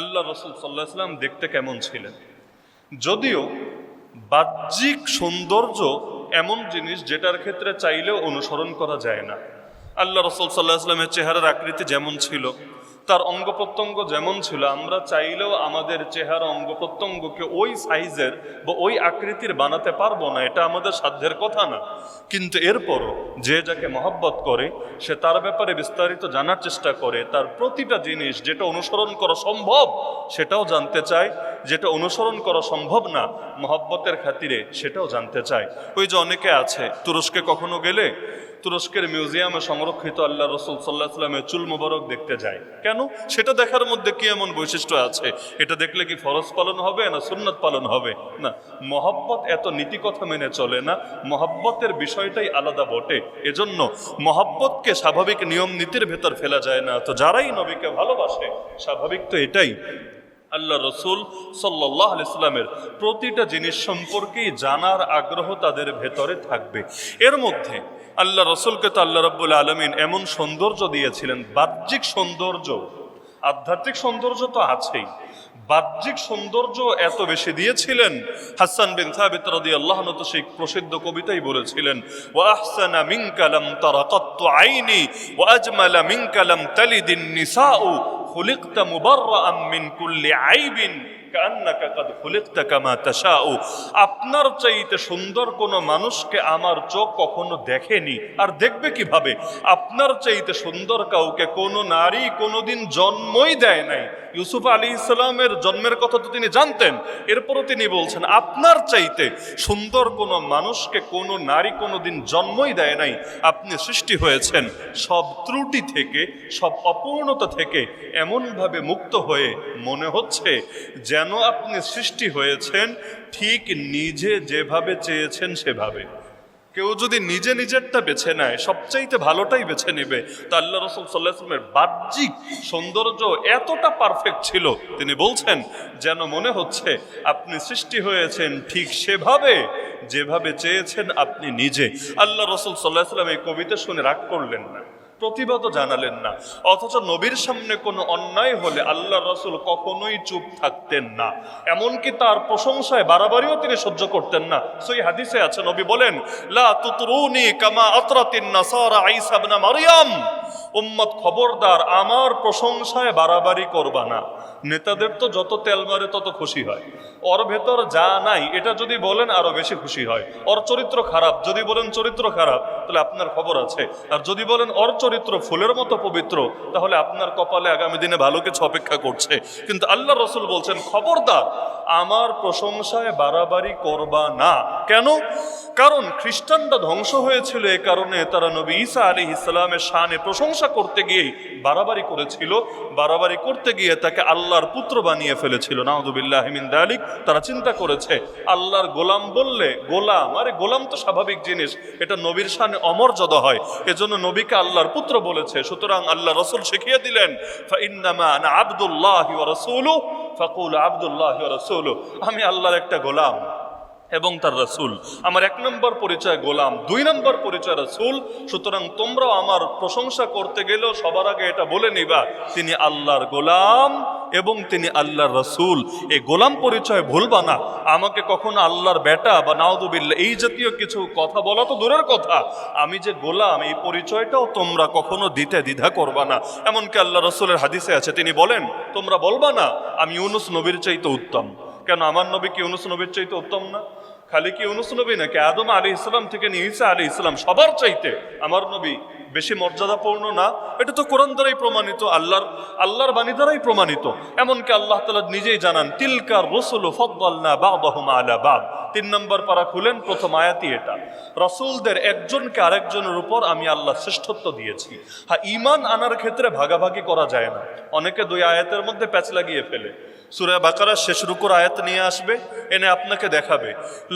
আল্লাহ রাসূল সাল্লাল্লাহু আলাইহি ওয়াসাল্লাম দেখতে কেমন ছিলেন? যদিও বাহ্যিক সৌন্দর্য এমন জিনিস যেটার ক্ষেত্রে চাইলেও অনুসরণ করা যায় না। আল্লাহ রাসূল সাল্লাল্লাহু আলাইহি ওয়াসাল্লামের চেহারার আকৃতি যেমন ছিল, তার অঙ্গ প্রত্যঙ্গ যেমন ছিল, আমরা চাইলেও আমাদের চেহারা অঙ্গ প্রত্যঙ্গকে ওই সাইজের বা ওই আকৃতির বানাতে পারবো না, এটা আমাদের সাধ্যের কথা না। কিন্তু এরপরও যে যাকে মহব্বত করে সে তার ব্যাপারে বিস্তারিত জানার চেষ্টা করে, তার প্রতিটা জিনিস যেটা অনুসরণ করা সম্ভব সেটাও জানতে চায়, যেটা অনুসরণ করা সম্ভব না মহব্বতের খাতিরে সেটাও জানতে চায়। ওই যে অনেকে আছে তুরস্কে কখনো গেলে তুরস্কের মিউজিয়ামে সংরক্ষিত আল্লাহ রাসূল সাল্লাল্লাহু আলাইহি ওয়াসাল্লামের চুল মোবারক দেখতে যায়। কেন? সেটা দেখার মধ্যে কি এমন বৈশিষ্ট্য আছে? এটা দেখলে কি ফরজ পালন হবে না সুন্নাত পালন হবে? না, মহব্বত এত নীতি কথা মেনে চলে না, মহব্বতের বিষয়টাই আলাদা বটে। এজন্য মহব্বতকে স্বাভাবিক নিয়ম নীতির ভেতর ফেলা যায় না। তো যারাই নবীকে ভালোবাসে স্বাভাবিক তো এটাই, আল্লাহ রসুল সাল্লাল্লাহু আলাইহি ওয়াসাল্লামের প্রতিটা জিনিস সম্পর্কেই জানার আগ্রহ তাদের ভেতরে থাকবে। এর মধ্যে আল্লাহ রসুলকে তো আল্লাহ রাব্বুল আলামিন এমন সৌন্দর্য দিয়েছিলেন, বাহ্যিক সৌন্দর্য, আধ্যাত্মিক সৌন্দর্য তো আছেই, বাহ্যিক সৌন্দর্য এত বেশি দিয়েছিলেন। হাসান বিন সাবিত রাদিয়াল্লাহু আনহু তো সেই প্রসিদ্ধ কবিতাই বলেছিলেন, ওয়া আহসানা মিনকা লাম তারা কাত্তু আইনি ওয়া আজমালা মিনকা লাম তালিদিন নিসাউ খুলিকতা মুবাররাআম মিন কুল্লি আইবিন কান্নাকা কাদ খুলিকতা কামা তাশাউ। আপনার চাইতে সুন্দর কোনো মানুষকে আমার চোখ কখনো দেখেনি, আর দেখবে কিভাবে? আপনার চাইতে সুন্দর কাউকে কোনো নারী কোনোদিন জন্মই দেয় নাই। ইউসুফ আলাইহিস সালামের জন্মের কথা তো তিনি জানতেন, এরপরও তিনি বলছেন আপনার চাইতে সুন্দর কোনো মানুষকে কোনো নারী কোনোদিন জন্মই দেয় নাই। আপনি সৃষ্টি হয়েছেন সব ত্রুটি থেকে, সব অপূর্ণতা থেকে এমনভাবে মুক্ত হয়ে মনে হচ্ছে যেন আপনি সৃষ্টি হয়েছেন ঠিক নিজে যেভাবে চেয়েছেন সেভাবে। কেউ যদি নিজে নিজেরটা বেছে নেয় সবচাইতে ভালোটাই বেছে নেবে। তো আল্লাহ রাসূল সাল্লাল্লাহু আলাইহি ওয়াসাল্লামের বাহ্যিক সৌন্দর্য এতটা পারফেক্ট ছিল, তিনি বলছেন যেন মনে হচ্ছে আপনি সৃষ্টি হয়েছেন ঠিক সেভাবে যেভাবে চেয়েছেন আপনি নিজে। আল্লাহ রাসূল সাল্লাল্লাহু আলাইহি ওয়াসাল্লাম এই কবিতা শুনে রাগ করলেন না, প্রতিবাদও জানালেন না, অথচ নবীর সামনে কোনো অন্যায় হলে আল্লাহ রাসূল কখনোই চুপ থাকতেন না, এমনকি তার প্রশংসায় বাড়াবাড়িও তিনি সহ্য করতেন না। সহিহ হাদিসে আছে, নবী বলেন, লা তুতরুনি কামা আতরাতিন নাসারা ঈসা ইবনে মারইয়াম, উম্মত খবরদার আমার প্রশংসায় বাড়াবাড়ি করবা না। নেতাদের তো যত তেল মারে তত খুশি হয়, ওর ভেতর যা নাই এটা যদি বলেন আরো বেশি খুশি হয়। ওর চরিত্র খারাপ যদি বলেন চরিত্র খারাপ তাহলে আপনার খবর আছে, আর যদি বলেন ওর চরিত্র ফুলের মতো পবিত্র তাহলে আপনার কপালে আগামী দিনে ভালো কিছু অপেক্ষা করছে। কিন্তু আল্লাহ রসুল বলছেন খবরদার আমার প্রশংসায় বাড়াবাড়ি করবা না। কেন? কারণ খ্রিস্টানরা ধ্বংস হয়েছিল এ কারণে তারা নবী ঈসা আলাইহিস সালামের শানে প্রশংসা করতে গিয়ে বাড়াবাড়ি করেছিল, বাড়াবাড়ি করতে গিয়ে তাকে আল্লাহর পুত্র বানিয়ে ফেলেছিল। নাউযুবিল্লাহি মিন যালিক। তারা চিন্তা করেছে আল্লাহর গোলাম বললে গোলাম, আরে গোলাম তো স্বাভাবিক জিনিস, এটা নবীর শানে অমর্যাদা হয়, এজন্য নবীকে আল্লাহর পুত্র বলেছে। সুতরাং আল্লাহ রাসূল শিখিয়ে দিলেন, ফাইন্নামা আনা আবদুল্লাহি ওয়া রাসূলুহু ফাকুলু আবদুল্লাহি ওয়া রাসূলুহু, আমি আল্লাহর একটা গোলাম এবং তার রাসূল। আমার 1 নম্বর পরিচয় গোলাম, 2 নম্বর পরিচয় রাসূল। সুতরাং তোমরাও আমার প্রশংসা করতে গেলেও সবার আগে এটা বলে নিবা তিনি আল্লাহর গোলাম এবং তিনি আল্লাহর রাসূল। এই গোলাম পরিচয় ভুলবা না। আমাকে কখনো আল্লাহর বেটা বা নাউযুবিল্লাহ এই জাতীয় কিছু কথা বলা তো দূরের কথা, আমি যে গোলাম এই পরিচয়টাও তোমরা কখনো দিতে দ্বিধা করবা না। এমনকি আল্লাহ রাসূলের হাদিসে আছে, তিনি বলেন তোমরা বলবা না আমি ইউনুস নবীর চাইতে উত্তম। কেন? আমার নবী কি ইউনুস নবীর চাইতে উত্তম না? খালি কি ইউনুস নবী নাকি আদম আলাইহিস সালাম থেকে নিয়ে ঈসা আলাইহিস সালাম সবার চাইতে আমার নবী বেশি মর্যাদাপূর্ণ না? এটা তো কোরআন দ্বারাই প্রমাণিত, আল্লাহর বাণী দ্বারাই প্রমাণিত। এমনকি আল্লাহ তাআলা নিজেই জানান, তিলকার রাসূলু ফাদ্দালনা বা'দাহুম আলা বা'দ। 3 নম্বর পারা খুলেন, প্রথম আয়াতই এটা। রাসূলদের একজনকে আরেকজনের উপর আমি আল্লাহ শ্রেষ্ঠত্ব দিয়েছি। হ্যাঁ, ঈমান আনার ক্ষেত্রে ভাগাভাগি করা যায় না। অনেকে 2 আয়াতের মধ্যে প্যাচ লাগিয়ে ফেলে। সূরা বাকারার শেষ রুকুর আয়াত নিয়ে আসবে, এনে আপনাকে দেখাবে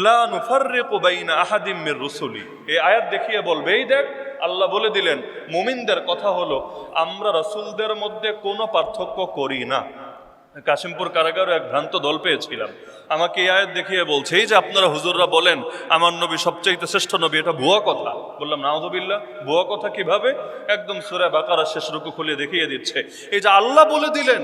লা নুফাররিকু বাইনা আহাদিম মির রুসুলি। এই আয়াত দেখিয়ে বলবে এই দেখ আল্লাহ বলে দিলেন মুমিনদের কথা হলো আমরা রাসূলদের মধ্যে কোনো পার্থক্য করি না। কাশিমপুর কারাগারে এক ভ্রান্ত দল পেয়েছিলাম, আমাকে এই আয়াত দেখিয়ে বলছে এই যে আপনারা হুজুররা বলেন আমার নবী সবচাইতে শ্রেষ্ঠ নবী, এটা ভুয়া কথা। বললাম নাউযুবিল্লাহ, ভুয়া কথা কিভাবে? একদম সূরা বাকারার শেষ রুকু খুলে দেখিয়ে দিচ্ছে। এই যে আল্লাহ বলে দিলেন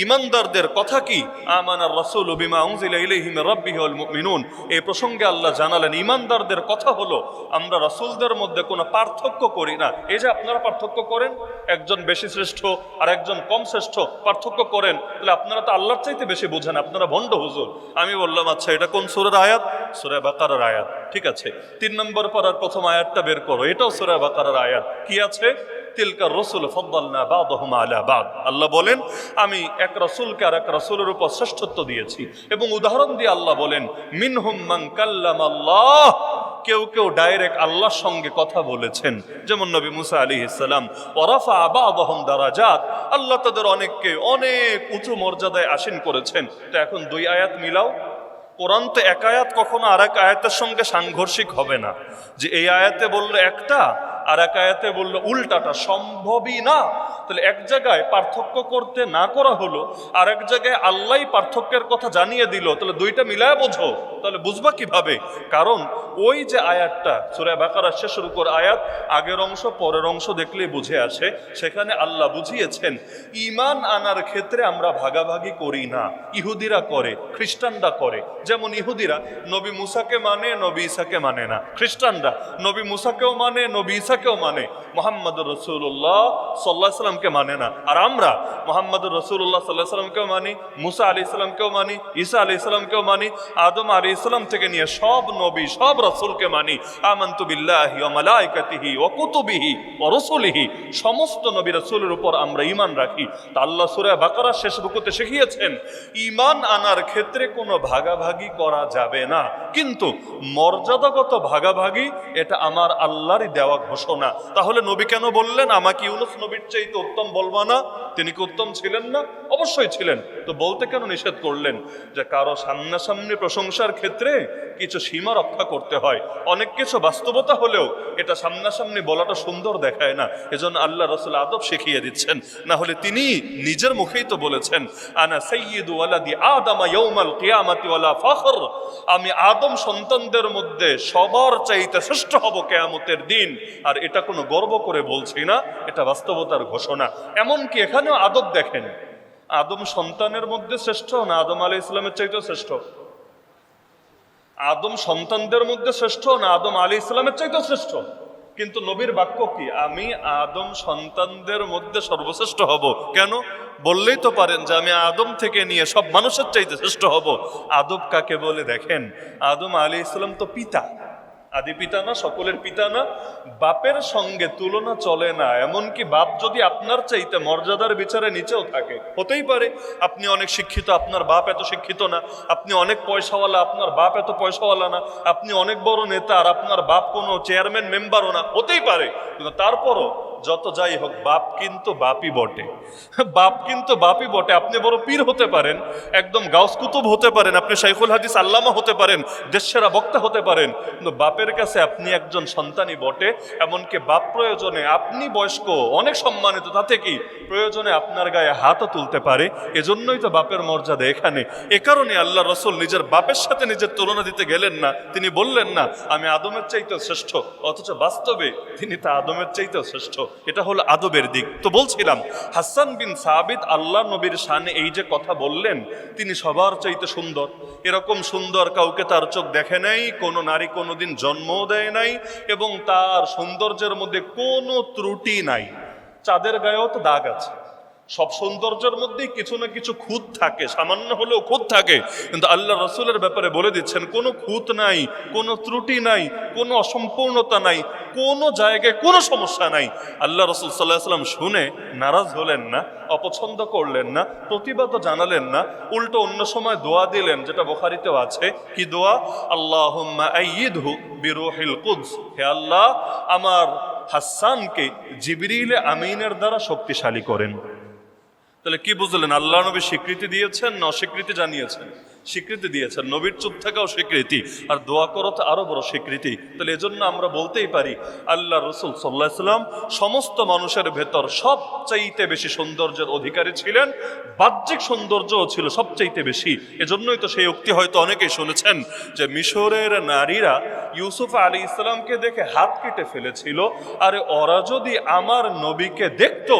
ইমানদারদের কথা কি? আমানার রাসূলু বিমা উনজিলা ইলাইহি মির রাব্বিহি ওয়াল মুমিনুন। এই প্রসঙ্গে আল্লাহ জানালেন ইমানদারদের কথা হলো আমরা রাসূলদের মধ্যে কোনো পার্থক্য করি না। এই যে আপনারা পার্থক্য করেন, একজন বেশি শ্রেষ্ঠ আর একজন কম শ্রেষ্ঠ পার্থক্য করেন, তাহলে আপনারা তো আল্লাহর চাইতে বেশি বোঝেন, আপনারা ভণ্ড হুজুর। আমি বললাম আচ্ছা এটা কোন সূরার আয়াত? সূরা বাকারার আয়াত। ঠিক আছে, 3 নম্বর পারার প্রথম আয়াতটা বের করো, এটাও সূরা বাকারার আয়াত। কি আছে? তিলকা রাসূল ফাদ্দালনা বা'দাহুম আলা বা'দ। আল্লাহ বলেন আমি এক রাসূলকে আর এক রাসূলের উপর শ্রেষ্ঠত্ব দিয়েছি। এবং উদাহরণ দিয়ে আল্লাহ বলেন মিনহুম মান কাল্লামাল্লাহ, কেউ কেউ ডাইরেক্ট আল্লাহর সঙ্গে কথা বলেছেন, যেমন নবী মুসা আলাইহিস সালাম। ওয়া রাফা বা'দাহুম দারাজাত, আল্লাহ তাদের অনেককে অনেক উঁচু মর্যাদায় আসীন করেছেন। তো এখন 2 আয়াত মিলাও। কোরআন তো এক আয়াত কখনো আর এক আয়াতের সঙ্গে সাংঘর্ষিক হবে না, যে এই আয়াতে বললো একটা আর এক আয়াতে বললো উল্টাটা, সম্ভবই না। তাহলে এক জায়গায় পার্থক্য করতে না করা হলো, আর এক জায়গায় আল্লাহ পার্থক্যের কথা জানিয়ে দিল, তাহলে দুইটা মিলায় বোঝো। তাহলে বুঝবা কিভাবে? কারণ ওই যে আয়াতটা সূরা বাকারার শেষের উপর আয়াত, আগের অংশ পরের অংশ দেখলেই বুঝে আসে। সেখানে আল্লাহ বুঝিয়েছেন ঈমান আনার ক্ষেত্রে আমরা ভাগাভাগি করি না, ইহুদিরা করে, খ্রিস্টানরা করে। যেমন ইহুদিরা নবী মুসাকে মানে, নবী ঈসাকে মানে না। খ্রিস্টানরা নবী মুসাকেও মানে, নবী ঈসাকেও মানে, মুহাম্মদুর রাসূলুল্লাহ সাল্লাল্লাহু আলাইহি সাল্লামকে মানে না। আর আমরা মুহাম্মদুর রাসূলুল্লাহ সাল্লাল্লাহু আলাইহি সাল্লামকেও মানি, মুসা আলাইহিস সালামকেও মানি, ঈসা আলাইহিস সালামকেও মানি, আদম আলাইহিস সালাম থেকে নিয়ে সব নবী সব রাসূলকে মানি। আমানতু বিল্লাহি ওয়া মালাইকাতিহি ওয়া কুতুবিহি ওয়া রাসূলিহি, সমস্ত নবী রাসূলের উপর আমরা ঈমান রাখি। তা আল্লাহ সূরা বাকারার শেষ রুকুতে শিখিয়েছেন ঈমান আনার ক্ষেত্রে কোনো ভাগাভাগি করা যাবে না, কিন্তু মর্যাদাগত ভাগাভাগি এটা আমার আল্লাহরই দেওয়া ঘোষণা। তাহলে নবী কেন বললেন আমাকে ইউনুস নবীর চাইতে উত্তম বলবা না? তিনি কি উত্তম ছিলেন না? অবশ্যই ছিলেন। তো বলতে কেন নিষেধ করলেন? যে কারো সামনাসামনি প্রশংসার ক্ষেত্রে কিছু সীমা রক্ষা করতে হয়। অনেক কিছু বাস্তবতা হলেও এটা সামনাসামনি বলাটা সুন্দর দেখায় না, এজন্য আল্লাহ রাসূল আদব শিখিয়ে দিচ্ছেন। না হলে তিনি নিজের মুখেই তো বলেছেন আনা সাইয়্যিদু ওয়ালাদি আদম ইয়াউমাল কিয়ামাতি ওয়ালা ফখর, আমি আদম সন্তানদের মধ্যে সবার চাইতে শ্রেষ্ঠ হব কিয়ামতের দিন। আর এটা কোনো গর্ব করে বলছি না, এটা বাস্তবতার ঘোষণা। এমনকি এখানেও আদব দেখেন, আদম সন্তানের মধ্যে শ্রেষ্ঠ না আদম আলাইহিস সালামের চাইতে শ্রেষ্ঠ? আদম সন্তানদের মধ্যে শ্রেষ্ঠ না আদম আলাইহিস সালামের চাইতে শ্রেষ্ঠ? কিন্তু নবীর বাক্য কি আমি আদম সন্তানদের মধ্যে সর্বশ্রেষ্ঠ হব। কেন? বললেই তো পারেন যে আমি আদম থেকে নিয়ে সব মানুষের চাইতে শ্রেষ্ঠ হব। আদব কাকে বলে দেখেন, আদম আলাইহিস সালাম তো পিতা, আদি পিতা না, সকলের পিতা না, বাপের সঙ্গে তুলনা চলে না। এমনকি বাপ যদি আপনার চাইতে মর্যাদার বিচারে নিচেও থাকে, হতেই পারে আপনি অনেক শিক্ষিত, আপনার বাপ এত শিক্ষিত না, আপনি অনেক পয়সাওয়ালা, আপনার বাপ এত পয়সাওয়ালা না, আপনি অনেক বড় নেতা আর আপনার বাপ কোনো চেয়ারম্যান মেম্বারও না, হতেই পারে। কিন্তু তারপরও যত যাই হোক বাপ কিন্তু বাপই বটে, বাপ কিন্তু বাপই বটে। আপনি বড় পীর হতে পারেন, একদম গাউস কুতুব হতে পারেন, আপনি শাইখুল হাদিস আল্লামা হতে পারেন, দেশসেরা বক্তা হতে পারেন, কিন্তু বাপের কাছে আপনি একজন সন্তানই বটে। এমনকি বাপ প্রয়োজনে, আপনি বয়স্ক অনেক সম্মানিত, তাতে কি প্রয়োজনে আপনার গায়ে হাতও তুলতে পারে। এজন্যই তো বাপের মর্যাদা এখানে। এ কারণে আল্লাহ রাসূল নিজের বাপের সাথে নিজের তুলনা দিতে গেলেন না। তিনি বললেন না আমি আদমের চাইতেও শ্রেষ্ঠ, অথচ বাস্তবে তিনি তা আদমের চাইতেও শ্রেষ্ঠ। এটা হলো আদবের দিক। তো বলছিলাম হাসান বিন সাবিত আল্লাহ নবীর শানে এই যে কথা বললেন, তিনি সবার চাইতে সুন্দর, এরকম সুন্দর কাউকে তার চোখ দেখে নাই, কোনো নারী কোনোদিন জন্মও দেয় নাই, এবং তার সৌন্দর্যের মধ্যে কোনো ত্রুটি নাই। চাঁদের গায়েও তো দাগ আছে, সব সৌন্দর্যের মধ্যেই কিছু না কিছু খুঁত থাকে, সামান্য হলেও খুঁত থাকে। কিন্তু আল্লাহ রাসূলের ব্যাপারে বলে দিচ্ছেন কোনো খুঁত নাই, কোনো ত্রুটি নাই, কোনো অসম্পূর্ণতা নাই, কোনো জায়গায় কোনো সমস্যা নাই। আল্লাহ রাসূল সাল্লাল্লাহু আলাইহি ওয়াসাল্লাম শুনে নারাজ হলেন না, অপছন্দ করলেন না, প্রতিবাদও জানালেন না, উল্টো অন্য সময় দোয়া দিলেন, যেটা বুখারীতেও আছে। কি দোয়া? আল্লাহুম্মা আইয়িদহু বিরূহিল কুদস, হে আল্লাহ আমার হাসানকে জিবরিল আমিনের দ্বারা শক্তিশালী করেন। তাহলে কি বুঝলেন? আল্লাহ নবী স্বীকৃতি দিয়েছেন না অস্বীকৃতি জানিয়েছেন? স্বীকৃতি দিয়েছেন। নবীর চুপ থাকাও স্বীকৃতি, আর দোয়া করো তো আরো বড় স্বীকৃতি। তাহলে এজন্য আমরা বলতেই পারি আল্লাহ রসুল সাল্লাল্লাহু আলাইহি সাল্লাম সমস্ত মানুষের ভেতর সবচাইতে বেশি সৌন্দর্যের অধিকারী ছিলেন, বাহ্যিক সৌন্দর্যও ছিল সবচাইতে বেশি। এজন্যই তো সেই উক্তি হয়তো অনেকেই শুনেছেন যে মিশরের নারীরা ইউসুফ আলাইহিস সালামকে দেখে হাত কেটে ফেলেছিল, আরে ওরা যদি আমার নবীকে দেখতো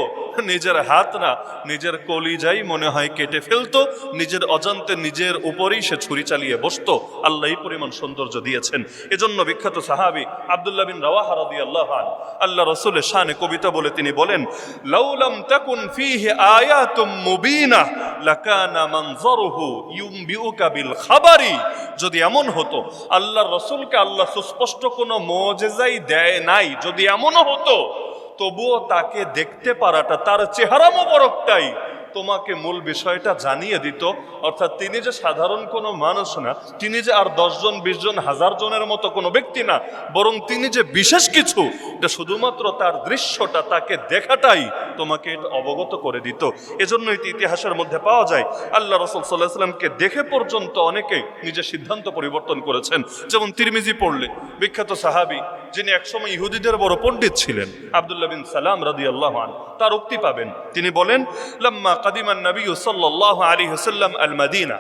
নিজের হাত না নিজের কলিজাই মনে হয় কেটে ফেলতো, নিজের অজান্তে নিজের উপরেই সে ছুরি চালিয়ে বসতো। আল্লাহ এই পরিমাণ সৌন্দর্য দিয়েছেন। এজন্য বিখ্যাত সাহাবী আব্দুল্লাহ বিন রাওয়াহা রাদিয়াল্লাহু আনহু আল্লাহ রাসূলের শানে কবিতা বলে তিনি বলেন, লাউলাম তাকুন ফীহি আয়াতুম মুবিনা লাকানা মানজারুহু ইউমবিউকা বিল খাবারি। যদি এমন হতো আল্লাহর রাসূলকে আল্লাহ সুস্পষ্ট কোনো মুজিজাই দেয় নাই, যদি এমনও হতো তবুও তাকে দেখতে পারাটা, তার চেহারা মোবারকটাই তোমাকে মূল বিষয়টা জানিয়ে দিত। অর্থাৎ তিনি যে সাধারণ কোনো মানুষ না, তিনি যে আর 10 জন 20 জন 1000 জনের মতো কোনো ব্যক্তি না, বরং তিনি যে বিশেষ কিছু, এটা শুধুমাত্র তার দৃশ্যটা, তাকে দেখাটাই তোমাকে এটা অবগত করে দিত। এজন্যই ইতিহাসের মধ্যে পাওয়া যায় আল্লাহ রাসূল সাল্লাল্লাহু আলাইহি সাল্লামকে দেখে পর্যন্ত অনেকেই নিজের সিদ্ধান্ত পরিবর্তন করেছেন। যেমন তিরমিজি পড়লে বিখ্যাত সাহাবী যিনি একসময় ইহুদিদের বড় পণ্ডিত ছিলেন, আব্দুল্লাহ বিন সালাম রাদিয়াল্লাহু আনহু, তার উক্তি পাবেন। তিনি বলেন, লাম্মা কাদিমান নবী সাল্লাল্লাহু আলাইহি ওয়াসাল্লাম আল মাদিনা,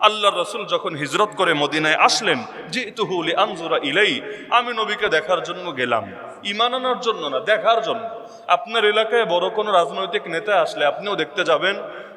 আল্লাহর রাসূল যখন হিজরত করে মদিনায় আসলেন, জিতুহু লিআনজুরা ইলাই, আমি নবীকে দেখার জন্য গেলাম, ঈমান আনার জন্য না, দেখার জন্য। আপনার এলাকায় বড় কোনো রাজনৈতিক নেতা আসলে আপনিও দেখতে যাবেন,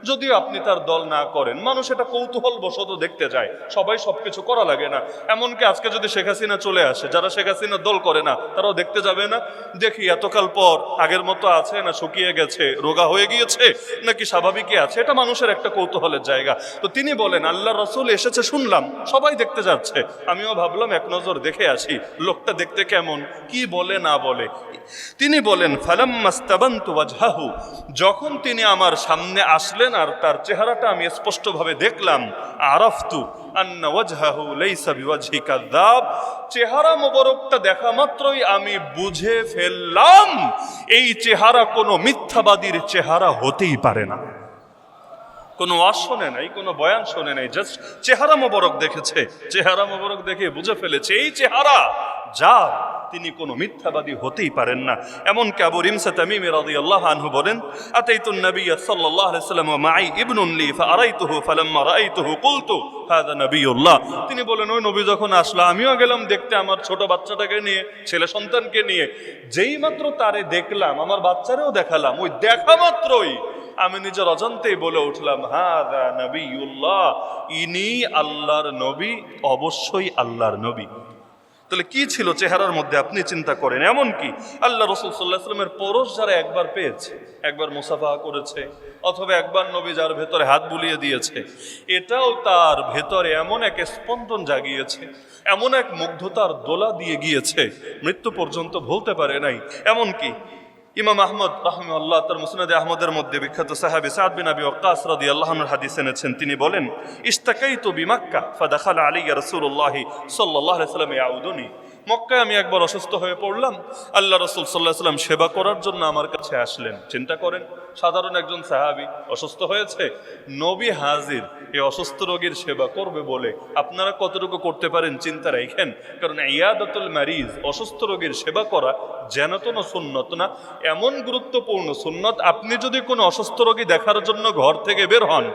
যদিও আপনি তার দল না করেন, মানুষ এটা কৌতূহল বশত দেখতে যায়, সবাই সবকিছু করা লাগে না। এমনকি আজকে যদি শেখ হাসিনা চলে আসে, যারা শেখ হাসিনার দল করে না তারাও দেখতে যাবে না, দেখি এতকাল পর আগের মতো আছে না শুকিয়ে গেছে, রোগা হয়ে গিয়েছে নাকি স্বাভাবিকই আছে, এটা মানুষের একটা কৌতূহলের জায়গা। তো তিনি বলেন আল্লাহ রাসূল এসেছে শুনলাম, সবাই দেখতে যাচ্ছে, আমিও ভাবলাম এক নজর দেখে আসি লোকটা দেখতে কেমন, কি বলে না বলে। তিনি বলেন, ফালাম্মাস্তাবানতু ওয়াজহাহু, যখন তিনি আমার সামনে আসলেন আর তার চেহারাটা আমি স্পষ্টভাবে দেখলাম, আরাফতু আন্না ওয়াজহাহু লাইসা বিওয়াজহি কাযাব, চেহারা মোবারকটা দেখা মাত্রই আমি বুঝে ফেললাম এই চেহারা কোনো মিথ্যাবাদীর চেহারা হতেই পারে না। কোনো ওয়াজ শোনে নাই, কোনো বয়ান শোনে নাই, জাস্ট চেহারা মোবারক দেখেছে, চেহারা মোবারক দেখে বুঝে ফেলেছে এই চেহারা যার, তিনি কোনো মিথ্যাবাদী হতেই পারেন না। এমনকি আবু রিমসা তামিমি রাদিয়াল্লাহু আনহু বলেন, আতাইতুন নবিয়্য সাল্লাল্লাহু আলাইহি ওয়াসাল্লাম ওয়া মাই ইবনুন লি ফাআরাইতুহু ফালাম্মা রাআইতুহু কুলতু হাযা নবিয়্যুল্লাহ। তিনি বলেন, ওই নবী যখন আসলো আমিও গেলাম দেখতে আমার ছোট বাচ্চাটাকে নিয়ে, ছেলে সন্তানকে নিয়ে, যেই মাত্র তারে দেখলাম আমার বাচ্চারেও দেখালাম, ওই দেখা মাত্রই আমি নিজের অজান্তেই বলে উঠলাম, হাযা নবিয়্যুল্লাহ, ইনি আল্লাহর নবী, অবশ্যই আল্লাহর নবী। তাহলে কি ছিল চেহারার মধ্যে আপনি চিন্তা করেন। এমনকি আল্লাহ রাসূল সাল্লাল্লাহু আলাইহি ওয়াসাল্লামের পরশ যারা একবার পেয়েছে, একবার মুসাফাহা করেছে, অথবা একবার নবী যার ভেতরে হাত বুলিয়ে দিয়েছে, এটাও তার ভেতরে এমন এক স্পন্দন জাগিয়েছে, এমন এক মুগ্ধতার দোলা দিয়ে গিয়েছে, মৃত্যু পর্যন্ত ভুলতে পারে নাই। এমনকি ইমাম আহমদ রাহিমাহুল্লাহ তার মুসনাদে আহমদের মধ্যে বিখ্যাত সাহাবী সাদ বিন আবি ওয়াক্কাস রাদিয়াল্লাহু আনহুর হাদিস এনেছেন। তিনি বলেন, ইশতাকাইতু বিমাক্কা ফাদাখালা আলাইয়া রাসূলুল্লাহ সাল্লাল্লাহু আলাইহি ওয়াসাল্লাম ইয়াউদুনি, মক্কায় আমি একবার অসুস্থ হয়ে পড়লাম, আল্লাহ রাসূল সাল্লাল্লাহু আলাইহি ওয়াসাল্লাম সেবা করার জন্য আমার কাছে আসলেন। চিন্তা করেন, সাধারণ একজন সাহাবী অসুস্থ হয়েছে, নবী হাজির, এই অসুস্থ রোগীর সেবা করবে বলে আপনারা কতটুকু করতে পারেন চিন্তা রাখেন। কারণ ইয়াদাতুল মারিজ, অসুস্থ রোগীর সেবা করা যেন কোনো সুন্নত না, এমন গুরুত্বপূর্ণ সুন্নত, আপনি যদি কোনো অসুস্থ রোগী দেখার জন্য ঘর থেকে বের হন,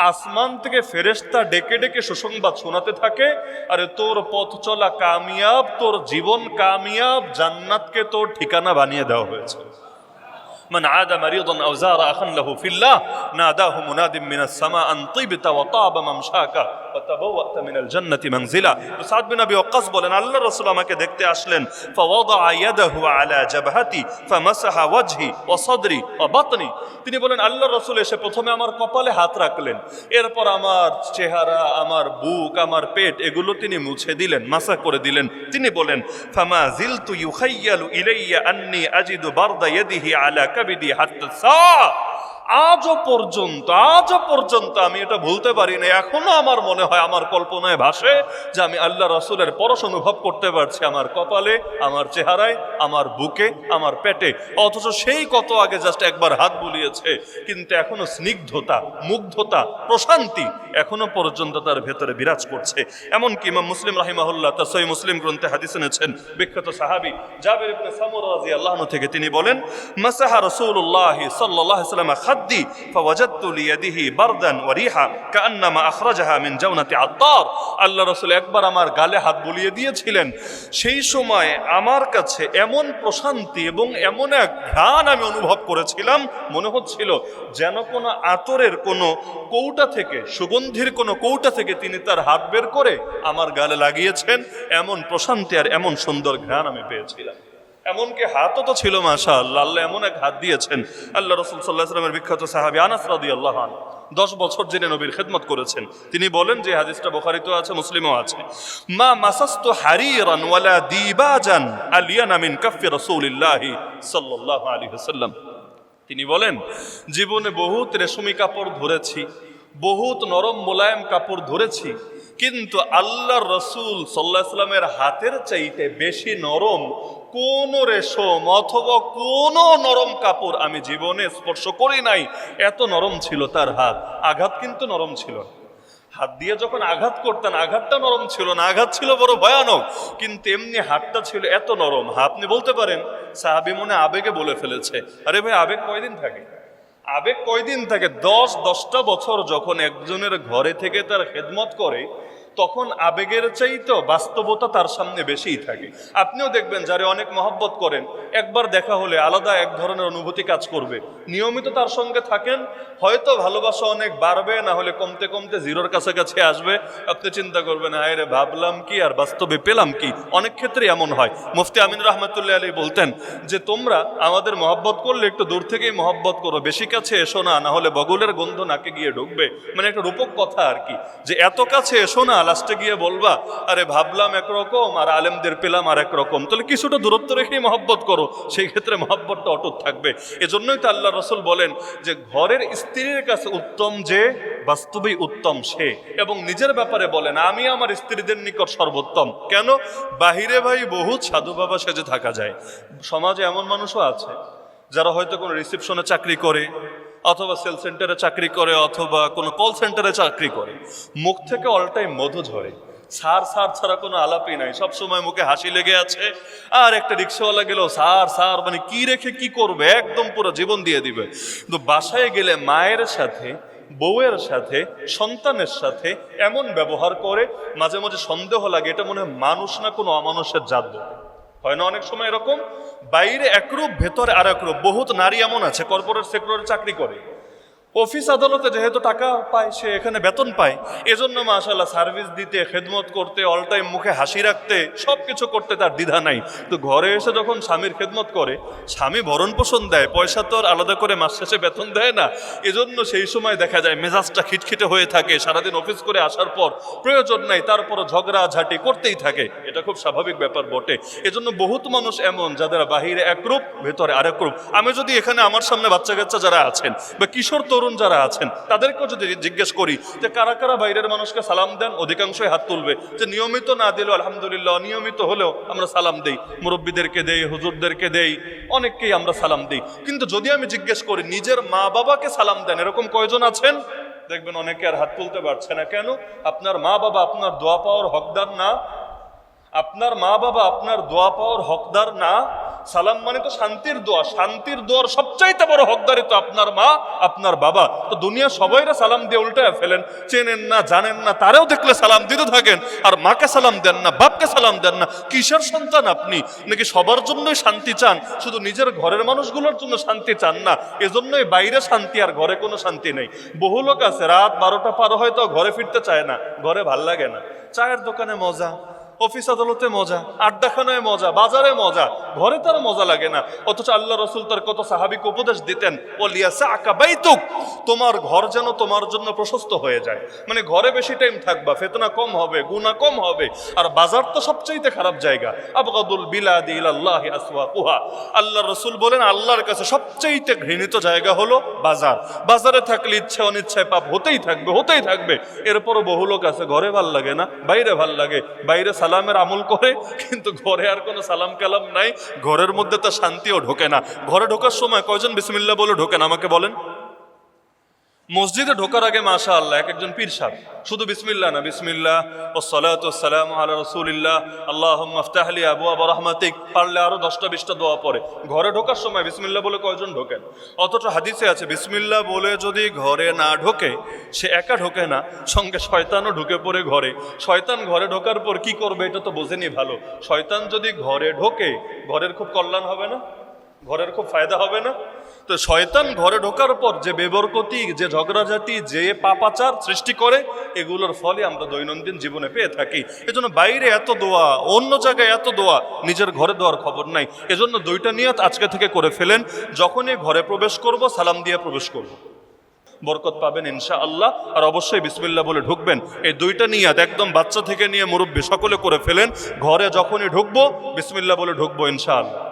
আসমান থেকে ফেরেশতা ডেকে ডেকে সুসংবাদ শোনাতে থাকে, আরে তোর পথ চলা কামিয়াব, তোর জীবন কামিয়াব, জান্নাতকে তোর ঠিকানা বানিয়ে দেওয়া হয়েছে। من عاد مريضا أو زار أخا له في الله ناداه مناد من السماء أن طبت وطاب ممشاك وتبوأت من الجنة منزلا। সাদ বিন আবি ওয়াক্কাস বলেন, আল্লাহর রাসূল আমাকে দেখতে আসলেন, فوضع يده على جبهتي فمسح وجهي وصدري وبطني। তিনি বলেন আল্লাহর রাসূল এসে প্রথমে আমার কপালে হাত রাখলেন, এরপর আমার চেহারা, আমার বুক, আমার পেট, এগুলো তিনি মুছে দিলেন, মাসা করে দিলেন। তিনি বলেন, فما زلت يخيل إلي أني أجد برد يده على কাবিদি হাত্তা সা, আজও পর্যন্ত আমি এটা ভুলতে পারি না। এখনো আমার মনে হয়, আমার কল্পনায় ভাসে যে আমি আল্লাহ রাসূলের পরশ অনুভব করতে পারছি আমার কপালে, আমার চেহারায়, আমার বুকে, আমার পেটে। অথচ সেই কত আগে জাস্ট একবার হাত বুলিয়েছে, কিন্তু এখনো স্নিগ্ধতা, মুগ্ধতা, প্রশান্তি এখনো পর্যন্ত তার ভেতরে বিরাজ করছে। এমনকি ইমাম মুসলিম রাহিমাহুল্লাহ তার সহিহ মুসলিম গ্রন্থে হাদিস এনেছেন, বিখ্যাত সাহাবী জাবির ইবনে সামুরা রাদিয়াল্লাহু আনহু থেকে তিনি বলেন, মাসাহা রাসূলুল্লাহ সাল্লাল্লাহু আলাইহি ওয়াসাল্লাম খাদ্দি ফাওয়াজাদতু লিয়াদিহি বারদান ওয়া রিহা কাআন্নামা আখরাজাহা মিন জাওনাতি আত্তার। আল্লাহ রাসূল একবার আমার গালে হাত বুলিয়ে দিয়েছিলেন, সেই সময় আমার কাছে এমন প্রশান্তি এবং এমন এক ঘ্রাণ আমি অনুভব করেছিলাম, মনে হচ্ছিল যেন কোনো আতরের কোনো কৌটা থেকে, সুগন্ধির কোনো কৌটা থেকে তিনি তার হাত বের করে আমার গালে লাগিয়েছেন। এমন প্রশান্তি আর এমন সুন্দর ঘ্রাণ আমি পেয়েছিলাম। এমনকি হাতও তো ছিল মাশাআল্লাহ, আল্লাহ এমন এক হাত দিয়েছেন। আল্লাহ রাসূল সাল্লাল্লাহু আলাইহি ওয়াসাল্লামের বিখ্যাত সাহাবী আনাস রাদিয়াল্লাহু আনহু 10 বছর যিনি নবীর খেদমত করেছেন, তিনি বলেন, যে হাদিসটা বুখারীতেও আছে, মুসলিমেও আছে, মা মাসাস্তু হারিরান ওয়ালা দিবাজান আলিয়ানা মিন কাফি রাসূলিল্লাহি সাল্লাল্লাহু আলাইহি ওয়াসাল্লাম। তিনি বলেন, জীবনে বহুত রেশমি কাপড় ধরেছি, বহুত নরম মোলায়েম কাপড় ধরেছি, কিন্তু আল্লাহর রাসূল সাল্লাল্লাহু আলাইহি ওয়াসাল্লামের হাতের চাইতে বেশি নরম কোন রেশম অথবা কোন নরম কাপড় আমি জীবনে স্পর্শ করি নাই। এত নরম ছিল তার হাত। আঘাত কিন্তু নরম ছিল না। হাত দিয়ে যখন আঘাত করতেন, আঘাতটা নরম ছিল না, আঘাত ছিল বড় ভয়ানক, কিন্তু এমনি হাতটা ছিল এত নরম। আপনি বলতে পারেন সাহাবী মনে আবেগে বলে ফেলেছে। আরে ভাই, আবেগ কয়দিন থাকে? আবেগ কয়দিন থাকে? 10-10টা বছর যখন একজনের ঘরে থেকে তার খেদমত করে, তখন আবেগের চাইতে বাস্তবতা তার সামনে বেশিই থাকে। আপনিও দেখবেন যারে অনেক মহব্বত করেন, একবার দেখা হলে আলাদা এক ধরনের অনুভূতি কাজ করবে। নিয়মিত তার সঙ্গে থাকেন, হয়তো ভালোবাসা অনেক বাড়বে, না হলে কমতে কমতে জিরোর কাছাকাছি আসবে। আপনি চিন্তা করবেন, হায় রে, ভাবলাম কি আর বাস্তবে পেলাম কি। অনেক ক্ষেত্রে এমন হয়। মুফতি আমিন রহমতুল্লাহ আলী বলতেন যে, তোমরা আমাদের মহব্বত করলে একটু দূর থেকেই মহব্বত করো, বেশি কাছে এসো না, না হলে বগলের গন্ধ নাকে গিয়ে ঢুকবে। মানে একটা রূপক কথা আর কি, যে এত কাছে এসো না, লাস্টে গিয়ে বলবা আরে ভাবলাম একরকম আর আলেমদের পেলাম আর একরকম। তাহলে কিছুটা দূরত্ব রেখেই মহব্বত করো, সেই ক্ষেত্রে মহব্বতটা অটুট থাকবে। এজন্যই তো আল্লাহ রাসূল বলেন যে ঘরের স্ত্রীর কাছে উত্তম যে, বাস্তবেই উত্তম সে। এবং নিজের ব্যাপারে বলেন, আমি আমার স্ত্রীদের নিকট সর্বোত্তম। কেন? বাহিরে ভাই বহুত সাধু বাবা সেজে থাকা যায়। সমাজে এমন মানুষও আছে যারা হয়তো কোনো রিসেপশনে চাকরি করে, অথবা সেল সেন্টারে চাকরি করে, অথবা কোনো কল সেন্টারে চাকরি করে, মুখ থেকে অল টাইম মধু ঝরে, সার সার ছাড়া কোনো আলাপই নাই, সবসময় মুখে হাসি লেগে আছে। আর একটা রিক্সাওয়ালা গেল, সার সার, মানে কি রেখে কি করবে, একদম পুরো জীবন দিয়ে দিবে। কিন্তু বাসায় গেলে মায়ের সাথে, বউয়ের সাথে, সন্তানের সাথে এমন ব্যবহার করে, মাঝে মাঝে সন্দেহ লাগে এটা মনে হয় মানুষ না কোনো অমানুষের জাত বলে। হয় না অনেক সময় এরকম? বাইরে একরূপ, ভেতরে আর একরূপ। বহুত নারী এমন আছে কর্পোরেট সেক্টরে চাকরি করে, অফিস আদালতে যেহেতু টাকা পায়, সে এখানে বেতন পায়, এজন্য মাশাআল্লাহ সার্ভিস দিতে, খেদমত করতে, অল টাইম মুখে হাসি রাখতে, সব কিছু করতে তার দ্বিধা নাই। তো ঘরে এসে যখন স্বামীর খেদমত করে, স্বামী ভরণ পোষণ দেয়, পয়সা তো আর আলাদা করে মাস শেষে বেতন দেয় না। এজন্য সেই সময় দেখা যায় মেজাজটা খিটখিটে হয়ে থাকে। সারাদিন অফিস করে আসার পর প্রয়োজন নাই, তারপরও ঝগড়া ঝাঁটি করতেই থাকে। এটা খুব স্বাভাবিক ব্যাপার বটে। এজন্য বহুত মানুষ এমন যাদের বাহিরে একরূপ, ভেতরে আরেক রূপ। আমি যদি এখানে আমার সামনে বাচ্চা কাচ্চা যারা আছেন বা কিশোর তরুণ যারা আছেন, তাদেরকেও যদি জিজ্ঞেস করি যে কারা কারা বাইরের মানুষকে সালাম দেন, অধিকাংশই হাত তুলবে। যে নিয়মিত না দিলেও আলহামদুলিল্লাহ, নিয়মিত হলেও আমরা সালাম দেই, মুরব্বীদেরকে দেই, হুজুরদেরকে দেই, অনেককেই আমরা সালাম দিই। কিন্তু যদি আমি জিজ্ঞেস করি নিজের মা বাবাকে সালাম দেন, এরকম কয়জন আছেন? দেখবেন অনেকে আর হাত তুলতে পারছে না। কেন? আপনার মা বাবা আপনার দোয়া পাওয়ার হকদার না? আপনার মা বাবা আপনার দোয়া পাওয়ার হকদার না? সালাম মানে তো শান্তির দোয়া, শান্তির দোয়ার সবচাইতে বড় হকদারি তো আপনার মা, আপনার বাবা। তো দুনিয়া সবাইরা সালাম দিয়ে উল্টায় ফেলেন, চেনেন না, জানেন না, তারেও দেখলে সালাম দিতে থাকেন, আর মাকে সালাম দেন না, বাপকে সালাম দেন না। কিসের সন্তান আপনি? নাকি সবার জন্যই শান্তি চান, শুধু নিজের ঘরের মানুষগুলোর জন্য শান্তি চান না? এজন্যই বাইরে শান্তি আর ঘরে কোনো শান্তি নেই। বহু লোক আছে রাত 12টা পার হয়তো ঘরে ফিরতে চায় না, ঘরে ভাল লাগে না। চায়ের দোকানে মজা, অফিস আদালতে মজা, আড্ডাখানায় মজা, বাজারে মজা, ঘরে তার মজা লাগে না। অথচ আল্লাহ রসুল তার কত সাহাবীকে উপদেশ দিতেন, ওয়ালিয়াসআকা বাইতুক, তোমার ঘর যেন তোমার জন্য প্রশস্ত হয়ে যায়। মানে ঘরে বেশি টাইম থাকবা, ফিতনা কম হবে, গুনাহ কম হবে। আর বাজার তো সবচেয়ে খারাপ জায়গা, আবগাদুল বিলাদি ইলাল্লাহি আসওয়াকুহা। আল্লাহ রসুল বলেন আল্লাহর কাছে সবচেয়ে ঘৃণিত জায়গা হলো বাজার। বাজারে থাকলে ইচ্ছে অনিচ্ছায় পাপ হতেই থাকবে, হতেই থাকবে। এরপরও বহু লোক আছে ঘরে ভাল লাগে না, বাইরে ভাল লাগে। বাইরে সালামের আমল করে, কিন্তু ঘরে আর কোনো সালাম কালাম নাই। ঘরের মধ্যে তো শান্তিও ঢোকে না। ঘরে ঢোকার সময় কয়জন বিসমিল্লাহ বলে ঢোকেন আমাকে বলেন? মসজিদে ঢোকার আগে মাশাআল্লাহ এক একজন পীর সাহেব শুধু বিসমিল্লাহ না, বিসমিল্লাহ ওয়াসসালাতু ওয়াসসালামু আলা রাসূলিল্লাহ আল্লাহুম্মা ইফতাহ লি আবওয়াব রাহমাতিক, পারলে আরো 10টা 20টা দোয়া পড়ে। ঘরে ঢোকার সময় বিসমিল্লাহ বলে কয়জন ঢোকেন? অথচ হাদিসে আছে বিসমিল্লাহ বলে যদি ঘরে না ঢোকে, সে একা ঢোকে না, সঙ্গে শয়তানও ঢুকে পড়ে ঘরে। শয়তান ঘরে ঢোকার পর কি করবে এটা তো বোঝেনি ভালো। শয়তান যদি ঘরে ঢোকে, ঘরের খুব কল্যাণ হবে না? ঘরের খুব ফায়দা হবে না? তো শয়তান ঘরে ঢোকার পর যে বেবরকতি, যে ঝগড়াঝাটি, যে পাপাচার সৃষ্টি করে, এগুলোর ফলে আমরা দৈনন্দিন জীবনে পেয়ে থাকি। এজন্য বাইরে এত দোয়া, অন্য জায়গায় এত দোয়া, নিজের ঘরে দোয়ার খবর নাই। এজন্য 2টা নিয়ত আজকে থেকে করে ফেলেন। যখনই ঘরে প্রবেশ করব, সালাম দিয়ে প্রবেশ করব, বরকত পাবেন ইনশাআল্লাহ। আর অবশ্যই বিসমিল্লাহ বলে ঢুকবেন। এই 2টা নিয়াত একদম বাচ্চা থেকে নিয়ে মুরব্বী সকলে করে ফেলেন। ঘরে যখনই ঢুকবো বিসমিল্লাহ বলে ঢুকবো ইনশাআল্লাহ।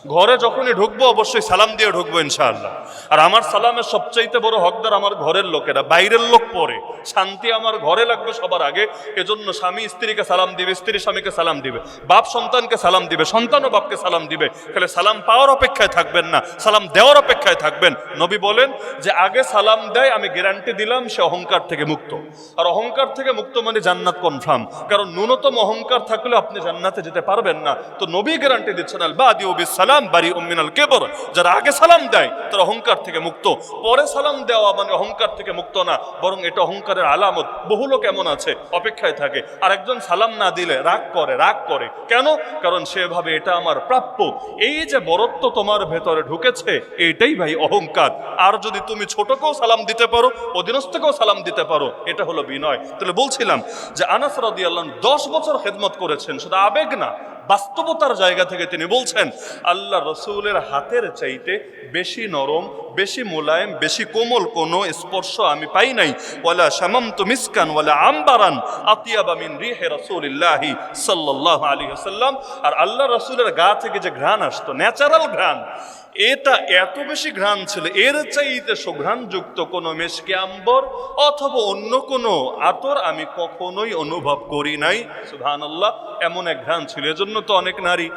ঘরে যখনই ঢুকবো অবশ্যই সালাম দিয়ে ঢুকবো ইনশাআল্লাহ। আর আমার সালামের সবচাইতে বড় হকদার আমার ঘরের লোকেরা, বাইরের লোক পরে। শান্তি আমার ঘরে লাগবে সবার আগে। এজন্য স্বামী স্ত্রীকে সালাম দিবে, স্ত্রী স্বামীকে সালাম দিবে, বাপ সন্তানকে সালাম দিবে, সন্তানও বাপকে সালাম দিবে। তাহলে সালাম পাওয়ার অপেক্ষায় থাকবেন না, সালাম দেওয়ার অপেক্ষায় থাকবেন। নবী বলেন যে আগে সালাম দেয়, আমি গ্যারান্টি দিলাম সে অহংকার থেকে মুক্ত। আর অহংকার থেকে মুক্ত মানে জান্নাত কনফার্ম। কারণ ন্যূনতম অহংকার থাকলে আপনি জান্নাতে যেতে পারবেন না। তো নবী গ্যারান্টি দিচ্ছেন আল বাদিউ বিসসালাম বারিউম মিনাল কিবর, যারা আগে সালাম দেয় তারা অহংকার থেকে মুক্ত। পরে সালাম দেওয়া মানে অহংকার থেকে মুক্ত না, বরং এটা অহংকারের আলামত। বহু লোক এমন আছে অপেক্ষায় থাকে, আর একজন সালাম না দিলে রাগ করে। রাগ করে কেন? কারণ সে ভাবে এটা আমার প্রাপ্য। এই যে বরত্ব তোমার ভেতরে ঢুকেছে, এইটাই ভাই অহংকার। আর যদি তুমি ছোটকেও সালাম দিতে পারো, অধীনস্থকেও সালাম দিতে পারো, এটা হলো বিনয়। তাহলে বলছিলাম যে আনাস রাদিয়াল্লাহু আনহু 10 বছর খেদমত করেছেন, শুধু আবেগ না, বাস্তবতার জায়গা থেকে তিনি বলছেন আল্লাহ রসুলের হাতের চাইতে বেশি নরম, বেশি মোলায়েম, বেশি কোমল কোনো স্পর্শ আমি পাই নাই। ওয়ালা শামামতু মিসকান ওয়ালা আম্বারান আতিয়াবা মিন রিহি রাসূলিল্লাহি সাল্লাল্লাহু আলাইহি ওয়াসাল্লাম। আর আল্লাহ রসুলের গা থেকে যে ঘ্রাণ আসতো, ন্যাচারাল ঘ্রাণ, এটা এত বেশি ঘ্রাণ ছিল, এর চাইতে সুঘ্রাণযুক্ত কোনো মেশকে আম্বর অথবা অন্য কোনো আতর আমি কখনোই অনুভব করি নাই। সুবহানাল্লাহ, এমন এক ঘ্রাণ ছিল। এজন্য তো অনেক নারী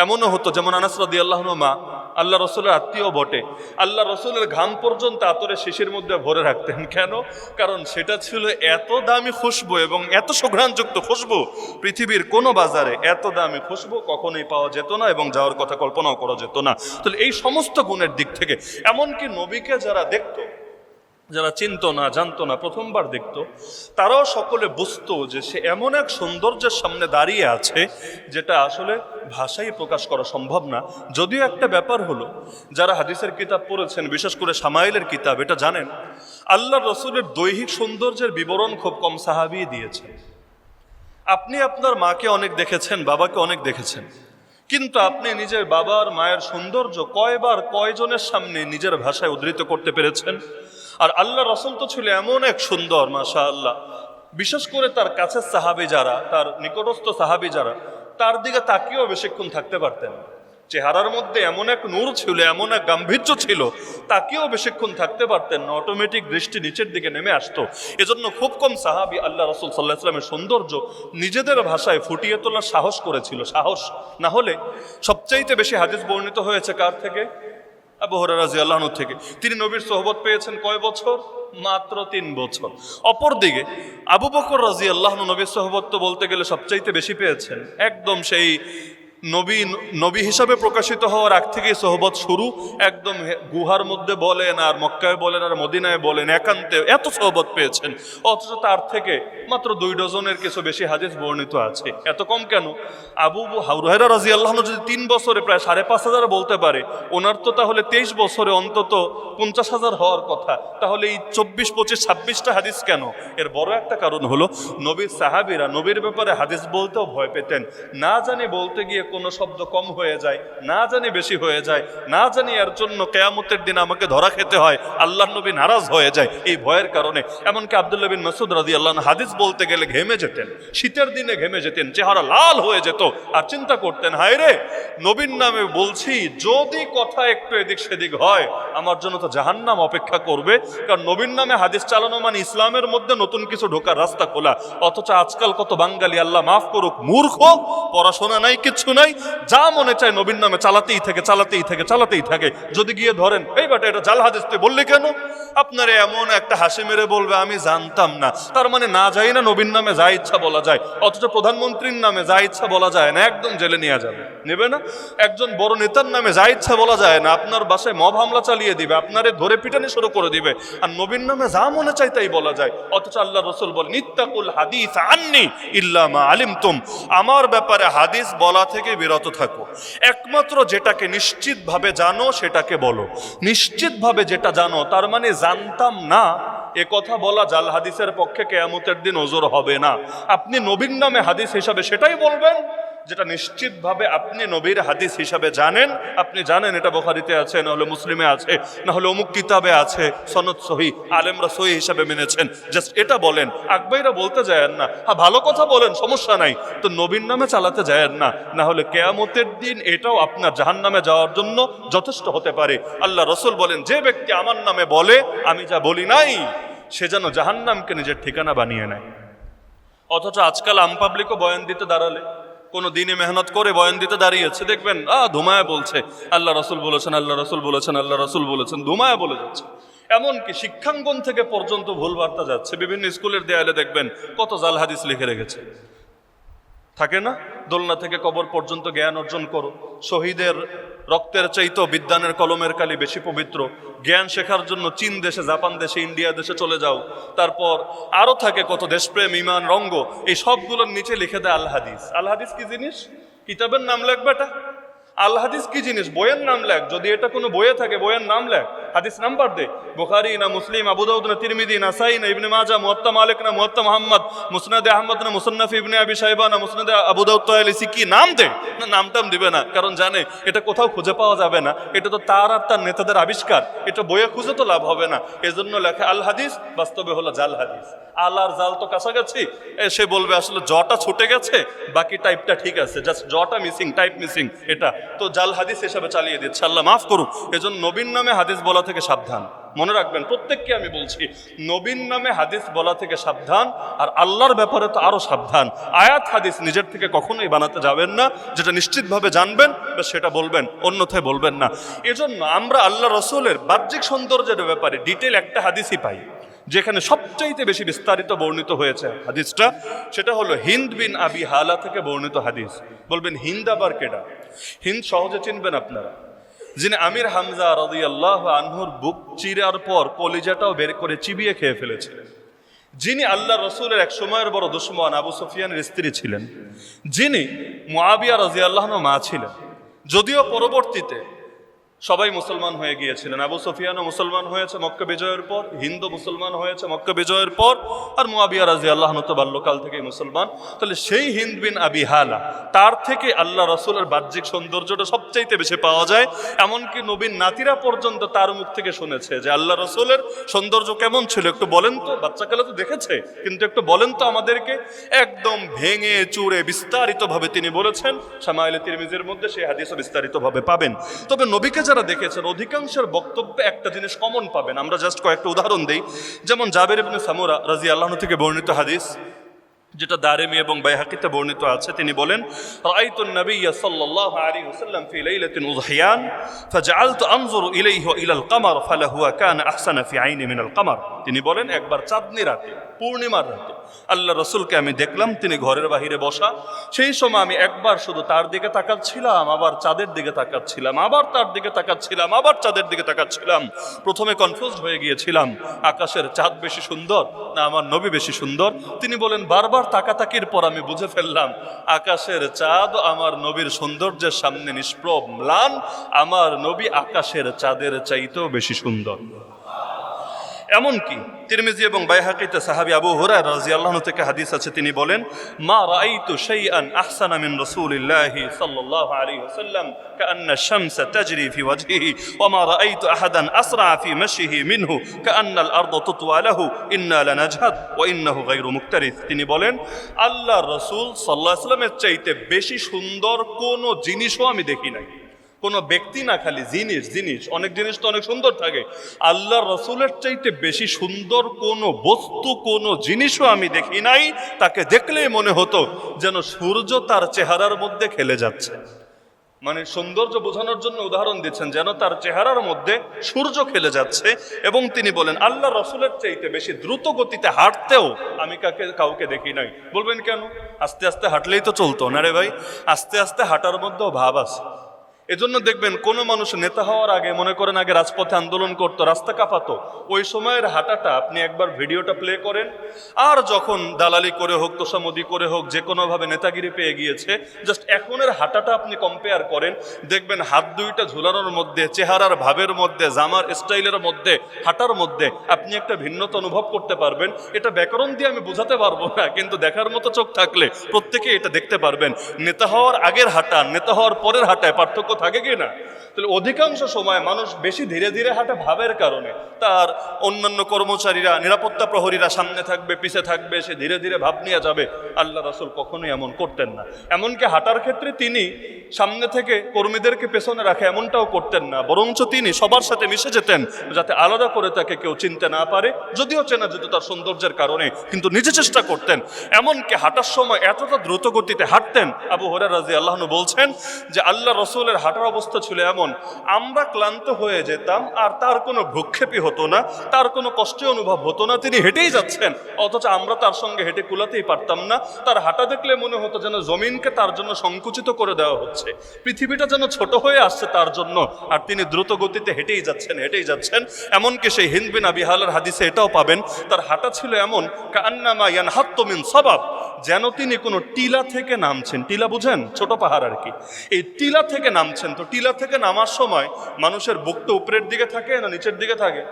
এমনও হতো, যেমন আনাস রাদিয়াল্লাহু আনহু মা আল্লাহ রসুলের আত্মীয় বটে, আল্লাহ রসুলের ঘাম পর্যন্ত আতরের শিশির মধ্যে ভরে রাখতেন। কেন? কারণ সেটা ছিল এত দামি খুশবু এবং এত সুঘ্রাণযুক্ত খুশবু, পৃথিবীর কোনো বাজারে এত দামি খুশবু কখনোই পাওয়া যেত না এবং যাওয়ার কথা কল্পনাও করা যেত না। তাহলে এই সমস্ত গুণের দিক থেকে এমনকি নবীকে যারা দেখতো, যারা চিনত না, জানতো না, প্রথমবার দেখত, তারাও সকলে বুঝতো যে সে এমন এক সৌন্দর্যের সামনে দাঁড়িয়ে আছে যেটা আসলে ভাষায় প্রকাশ করা সম্ভব না। যদিও একটা ব্যাপার হলো, যারা হাদিসের কিতাব পড়েছেন, বিশেষ করে শামাইলের কিতাব, এটা জানেন আল্লাহ রসুলের দৈহিক সৌন্দর্যের বিবরণ খুব কম সাহাবী দিয়েছেন। আপনি আপনার মাকে অনেক দেখেছেন, বাবাকে অনেক দেখেছেন, কিন্তু আপনি নিজের বাবার মায়ের সৌন্দর্য কয়বার কয়জনের সামনে নিজের ভাষায় উদ্ধৃত করতে পেরেছেন? আর আল্লাহ রসুল তো ছিল এমন এক সুন্দর, মাশাআল্লাহ, বিশেষ করে তার কাছের সাহাবী যারা, তার নিকটস্থ সাহাবী যারা, তার দিকে তাকিয়েও বেশিক্ষণ থাকতে পারতেন। চেহারার মধ্যে এমন এক নূর ছিল, এমন এক গাম্ভীর্য ছিল, তাকেও বেশিক্ষণ থাকতে পারতেন না, অটোমেটিক দৃষ্টি নিচের দিকে নেমে আসতো। এজন্য খুব কম সাহাবী আল্লাহ রাসূল সাল্লাল্লাহু আলাইহি ওয়াসাল্লামের সৌন্দর্য নিজেদের ভাষায় ফুটিয়ে তোলার সাহস করেছিল। সাহস না হলে, সবচাইতে বেশি হাদিস বর্ণিত হয়েছে কার থেকে? আবু হুরায়রা রাদিয়াল্লাহু আনহু থেকে। তিনি নবীর সোহবত পেয়েছেন কয় বছর? মাত্র 3 বছর। অপরদিকে আবু বকর রাদিয়াল্লাহু আনহু নবীর সোহবত তো বলতে গেলে সবচাইতে বেশি পেয়েছেন, একদম সেই নবী নবী হিসাবে প্রকাশিত হওয়ার আগ থেকেই সোহবত শুরু, একদম গুহার মধ্যে বলেন আর মক্কায় বলেন আর মদিনায় বলেন, একান্তে এত সোহবত পেয়েছেন, অথচ তার থেকে মাত্র 2 ডজনের কিছু বেশি হাদিস বর্ণিত আছে। এত কম কেন? আবু হুরায়রা রাদিয়াল্লাহু আনহু যদি 3 বছরে প্রায় 5,500 বলতে পারে, ওনার তো তাহলে 23 বছরে অন্তত 50,000 হওয়ার কথা, তাহলে এই 24, 25, 26টা হাদিস কেন? এর বড় একটা কারণ হলো নবীর সাহাবীরা নবীর ব্যাপারে হাদিস বলতেও ভয় পেতেন। না জানি বলতে গিয়ে কোনো শব্দ কম হয়ে যায়, না জানি বেশি হয়ে যায়, না জানি এর জন্য কিয়ামতের দিন আমাকে ধরা খেতে হয়, আল্লাহর নবী নারাজ হয়ে যায়, এই ভয়ের কারণে। এমনকি আব্দুল্লাহ বিন মাসউদ রাদিয়াল্লাহু আনহু হাদিস বলতে গেলে ঘেমে যেতেন, শীতের দিনে ঘেমে যেতেন, চেহারা লাল হয়ে যেত, আর চিন্তা করতেন, হায় রে, নবীর নামে বলছি, যদি কথা একটু এদিক সেদিক হয় আমার জন্য তো জাহান্নাম অপেক্ষা করবে। কারণ নবীর নামে হাদিস চালানো মানে ইসলামের মধ্যে নতুন কিছু ঢোকার রাস্তা খোলা। অথচ আজকাল কত বাঙালি, আল্লাহ মাফ করুক, মূর্খ, পড়াশোনা নাই, কিচ্ছু নাই, যা মনে চায় নবীর নামে চালাতেই থাকে। যদি গিয়ে ধরেন, এই বাটা এটা জাল হাদিস তুই বললি কেন, আপনারে এমন একটা হাসি মেরে বলবে আমি জানতাম না। তার মানে না যাই না নবীর নামে যা ইচ্ছা বলা যায়, অথচ প্রধানমন্ত্রীর নামে যা ইচ্ছা বলা যায় না, একদম জেলে নিয়ে যাবে, নেবে না। একজন বড় নেতার নামে যা ইচ্ছা বলা যায় না, আপনার বাসায় মব হামলা চালিয়ে দিবে, আপনারে ধরে পিটানি শুরু করে দিবে। আর নবীর নামে যা মনে চাই তাই বলা যায়। অথচ আল্লাহ রাসূল বলেন, ইত্তাকুল হাদিস আন্নি ইল্লা মা আলিমতুম, আমার ব্যাপারে হাদিস বলা থেকে বিরত থাকো, একমাত্র যেটাকে নিশ্চিতভাবে জানো সেটাকে বলো। নিশ্চিতভাবে যেটা জানো, তার মানে জানতাম না এ কথা বলা জাল হাদিসের পক্ষে কিয়ামতের দিন ওজর হবে না। আপনি নবীর নামে হাদিস হিসাবে সেটাই বলবেন যেটা নিশ্চিতভাবে আপনি নবীর হাদিস হিসাবে জানেন। আপনি জানেন এটা বুখারীতে আছে, না হলে মুসলিমে আছে, না হলে অমুক কিতাবে আছে, সনদ সহি, আলেমরা সহি হিসাবে মেনেছেন, জাস্ট এটা বলেন। আকবাইরা বলতে যায়েন না, হ্যাঁ ভালো কথা বলেন, সমস্যা নাই, তো নবীর নামে চালাতে যায়েন না, না হলে কিয়ামতের দিন এটাও আপনার জাহান্নামে যাওয়ার জন্য যথেষ্ট হতে পারে। আল্লাহ রাসূল বলেন, যে ব্যক্তি আমার নামে বলে আমি যা বলি নাই, সে যেন জাহান্নামকে নিজের ঠিকানা বানিয়ে নেয়। অথচ আজকাল আম পাবলিকও বয়ান দিতে দাঁড়ালে, কোনো দিনে মেহনত করে বয়ান দিতে দাঁড়িয়েছে, দেখবেন ধুমায়া বলছে আল্লাহ রাসূল বলেছেন, আল্লাহ রাসূল বলেছেন, আল্লাহ রাসূল বলেছেন, ধুমায়া বলে যাচ্ছে। এমনকি শিক্ষাঙ্গন থেকে পর্যন্ত ভুল বার্তা যাচ্ছে। বিভিন্ন স্কুলের দেয়ালে দেখবেন কত জাল হাদিস লিখে রেখেছে, থাকে না? দোলনা থেকে কবর পর্যন্ত জ্ঞান অর্জন করো, শহীদের রক্তের চাইতো বিদ্যানের কলমের কালি বেশি পবিত্র, জ্ঞান শেখার জন্য চীন দেশে, জাপান দেশে, ইন্ডিয়া দেশে চলে যাও। তারপর আরো থাকে কত দেশপ্রেম, ইমান, রঙ্গ, এই সবগুলোর নিচে লিখে দেয় আল হাদিস। আল হাদিস কি জিনিস? কিতাবের নাম লেখবে এটা? আল হাদিস কি জিনিস? বইয়ের নাম লেখ, যদি এটা কোনো বইয়ে থাকে বইয়ের নাম লেখ, হাদিস নাম্বার দে। বুখারী না মুসলিম, আবু দাউদ না তিরমিজি, নাসাই না ইবনে মাজাহ, মুওয়াত্তা মালিক না মুওয়াত্তা মুহাম্মদ, মুসনাদে আহমদ না মুসান্নাফ ইবনে আবি শাইবা না মুসনাদে আবু দাউদ তায়ালিসি, কি নাম দে? না, নামটাম দিবে না, কারণ জানে এটা কোথাও খুঁজে পাওয়া যাবে না, এটা তো তার আর তার নেতাদের আবিষ্কার, এটা বইয়ে খুঁজে তো লাভ হবে না। এজন্য লেখে আল হাদিস, বাস্তবে হলো জাল হাদিস। আল আর জাল তো কাছাকাছি, সে বলবে আসলে জটা ছুটে গেছে, বাকি টাইপটা ঠিক আছে, জাস্ট জটা মিসিং, টাইপ মিসিং, এটা তো জাল হাদিস হিসাবে চালিয়ে দিচ্ছে। আল্লাহ মাফ করুক। এজন্য নবীর নামে হাদিস বলা থেকে সাবধান। মনে রাখবেন, প্রত্যেককে আমি বলছি, নবীর নামে হাদিস বলা থেকে সাবধান, আর আল্লাহর ব্যাপারে তো আরো সাবধান। আয়াত হাদিস নিজের থেকে কখনোই বানাতে যাবেন না, যেটা নিশ্চিতভাবে জানবেন সেটা বলবেন, অন্যথায় বলবেন না। এজন্য আমরা আল্লাহ রাসূলের বাহ্যিক সৌন্দর্যের ব্যাপারে ডিটেল একটা হাদিসই পাই, যেখানে সবচাইতে বেশি বিস্তারিত বর্ণিত হয়েছে হাদিসটা, সেটা হলো হিন্দ বিন আবি হালা থেকে বর্ণিত হাদিস। বলবেন হিন্দ আবার কেডা? হিন্দ সহজে চিনবেন আপনারা, যিনি আমির হামজা রাদিয়াল্লাহু আনহুর বুক চিরার পর কলিজাটাও বের করে চিবিয়ে খেয়ে ফেলেছিলেন, যিনি আল্লাহ রাসূলের এক সময়ের বড় দুশমন আবু সুফিয়ানের স্ত্রী ছিলেন, যিনি মুআবিয়া রাদিয়াল্লাহু আনহু মা ছিলেন। যদিও পরবর্তীতে সবাই মুসলমান হয়ে গিয়েছিলেন, আবু সুফিয়ানও মুসলমান হয়েছে মক্কা বিজয়ের পর, হিন্দু মুসলমান হয়েছে মক্কা বিজয়ের পর, আর মুআবিয়া রাদিয়াল্লাহু আনহু তো বাল্যকাল থেকেই মুসলমান। তাহলে সেই হিন্দ বিন আবি হালা, তার থেকে আল্লাহ রাসূলের বাহ্যিক সৌন্দর্যটা সবচাইতে বেশি পাওয়া যায়। এমনকি নবীর নাতিরা পর্যন্ত তার মুখ থেকে শুনেছে যে আল্লাহ রাসূলের সৌন্দর্য কেমন ছিল, একটু বলেন তো, বাচ্চাকালে তো দেখেছে, কিন্তু একটু বলেন তো আমাদেরকে। একদম ভেঙে চুরে বিস্তারিতভাবে তিনি বলেছেন। শামাইলে তিরমিজির মধ্যে সেই হাদিসও বিস্তারিতভাবে পাবেন। তবে নবীকে যারা দেখেছেন অধিকাংশের বক্তব্যে একটা জিনিস কমন পাবেন। আমরা জাস্ট কয়েকটা উদাহরণ দেই। যেমন জাবের ইবনে সামুরা রাদিয়াল্লাহু আনহু থেকে বর্ণিত হাদিস, যেটা দারিমি এবং বাইহাকিতে বর্ণিত আছে, তিনি বলেন, রাআইতুন নাবিয়্য সাল্লাল্লাহু আলাইহি ওয়াসাল্লাম ফি লাইলাতিন উযহিয়ান ফাজআলতু আনজুরু ইলাইহি ওয়া ইলাল কমার ফালাহু কানা আহসানা ফি আইনি মিনাল কমার। তিনি বলেন একবার চাঁদনি রাতে, পূর্ণিমার রাতে আল্লাহ রসুলকে আমি দেখলাম তিনি ঘরের বাহিরে বসা। সেই সময় আমি একবার শুধু তার দিকে তাকাচ্ছিলাম, আবার চাঁদের দিকে তাকাচ্ছিলাম, আবার তার দিকে তাকাচ্ছিলাম, আবার চাঁদের দিকে তাকাচ্ছিলাম। প্রথমে কনফিউজড হয়ে গিয়েছিলাম, আকাশের চাঁদ বেশি সুন্দর না আমার নবী বেশি সুন্দর। তিনি বলেন বারবার তাকাতাকির পর আমি বুঝে ফেললাম আকাশের চাঁদ আমার নবীর সৌন্দর্যের সামনে নিষ্প্রভ ম্লান, আমার নবী আকাশের চাঁদের চাইতেও বেশি সুন্দর। এমনকি তিরমিজি এবং বাইহাকিতে সাহাবী আবু হুরায়রা রাদিয়াল্লাহু আনহু থেকে হাদিস আছে, তিনি বলেন মা রাআইতু শাইআন আহসানা মিন রাসূলিল্লাহি সাল্লাল্লাহু আলাইহি ওয়াসাল্লাম কাআন্না আশ-শামসা তাজরি ফি ওয়াজহিহি ওয়া মা রাআইতু আহাদান আসরা ফি মাশিহি মিনহু কাআন্না আল-আরদু তুতওয়া লাহু ইন্না লানাজহাদ ওয়া ইন্নাহু গায়রু মুক্তারিথ। তিনি বলেন আল্লাহর রাসূল সাল্লাল্লাহু আলাইহি ওয়াসাল্লামের চাইতে বেশি সুন্দর কোনো জিনিসও আমি দেখি নাই। কোনো ব্যক্তি না, খালি জিনিস। অনেক জিনিস তো অনেক সুন্দর থাকে, আল্লাহর রসুলের চাইতে বেশি সুন্দর কোনো বস্তু কোনো জিনিসও আমি দেখি নাই। তাকে দেখলেই মনে হতো যেন সূর্য তার চেহারার মধ্যে খেলে যাচ্ছে। মানে সৌন্দর্য বোঝানোর জন্য উদাহরণ দিচ্ছেন, যেন তার চেহারার মধ্যে সূর্য খেলে যাচ্ছে। এবং তিনি বলেন আল্লাহ রসুলের চাইতে বেশি দ্রুত গতিতে হাঁটতেও আমি কাউকে দেখি নাই। বলবেন কেন? আস্তে আস্তে হাঁটলেই তো চলতো না রে ভাই। আস্তে আস্তে হাঁটার মধ্যেও ভাব আছে। এজন্য দেখবেন কোনো মানুষ নেতা হওয়ার আগে, মনে করেন আগে রাজপথে আন্দোলন করতো, রাস্তা কাঁপাতো, ওই সময়ের হাঁটাটা আপনি একবার ভিডিওটা প্লে করেন, আর যখন দালালি করে হোক, তোষামদি করে হোক, যে কোনোভাবে নেতাগিরি পেয়ে গিয়েছে, জাস্ট এখনের হাঁটাটা আপনি কম্পেয়ার করেন, দেখবেন হাত দুইটা ঝুলানোর মধ্যে, চেহারার ভাবের মধ্যে, জামার স্টাইলের মধ্যে, হাঁটার মধ্যে আপনি একটা ভিন্নতা অনুভব করতে পারবেন। এটা ব্যাকরণ দিয়ে আমি বোঝাতে পারবো না, কিন্তু দেখার মতো চোখ থাকলে প্রত্যেকে এটা দেখতে পারবেন। নেতা হওয়ার আগের হাঁটা, নেতা হওয়ার পরের হাঁটায় পার্থক্য থাকে কি না? তাহলে অধিকাংশ সময় মানুষ বেশি ধীরে ধীরে হাঁটে ভাবের কারণে। তার অন্যান্য কর্মচারীরা, নিরাপত্তা প্রহরীরা সামনে থাকবে, পিছে থাকবে, সে ধীরে ধীরে ভাব নিয়ে যাবে। আল্লাহ রাসূল কখনোই এমন করতেন না। এমনকি হাঁটার ক্ষেত্রে তিনি সামনে থেকে কর্মীদেরকে পেছনে রাখে এমনটাও করতেন না, বরঞ্চ তিনি সবার সাথে মিশে যেতেন যাতে আলাদা করে তাকে কেউ চিনতে না পারে। যদিও চেনা যেত তার সৌন্দর্যের কারণে, কিন্তু নিজে চেষ্টা করতেন। এমনকি হাঁটার সময় এতটা দ্রুত গতিতে হাঁটতেন, আবু হুরায়রা রাদিয়াল্লাহু আনহু বলছেন যে আল্লাহ রসুলের হাঁটার অবস্থা ছিল এমন, আমরা ক্লান্ত হয়ে যেতাম আর তার কোনো ভ্রুক্ষেপই হতো না, তার কোনো কষ্ট অনুভব হতো না। তিনি হেঁটেই যাচ্ছেন, অথচ আমরা তার সঙ্গে হেঁটে কুলাতেই পারতাম না। তার হাঁটা দেখলে মনে হতো যেন জমিনকে তার জন্য সংকুচিত করে দেওয়া হচ্ছে, পৃথিবীটা যেন ছোট হয়ে আসছে তার জন্য, আর তিনি দ্রুত গতিতে হেঁটেই যাচ্ছেন। এমনকি সেই হিন্দ বিন আবি হালার হাদিসে এটাও পাবেন, তার হাঁটা ছিল এমন কান্নামা ইয়ানহাত্তু মিন সাবাব, যেন তিনি কোনো টিলা থেকে নামছেন। টিলা বুঝেন? ছোট পাহাড় আর কি। এই টিলা থেকে নামছেন। তো টিলা থেকে নামার সময় মানুষের বুক তো উপরের দিকে থাকে না নিচের দিকে থাকে?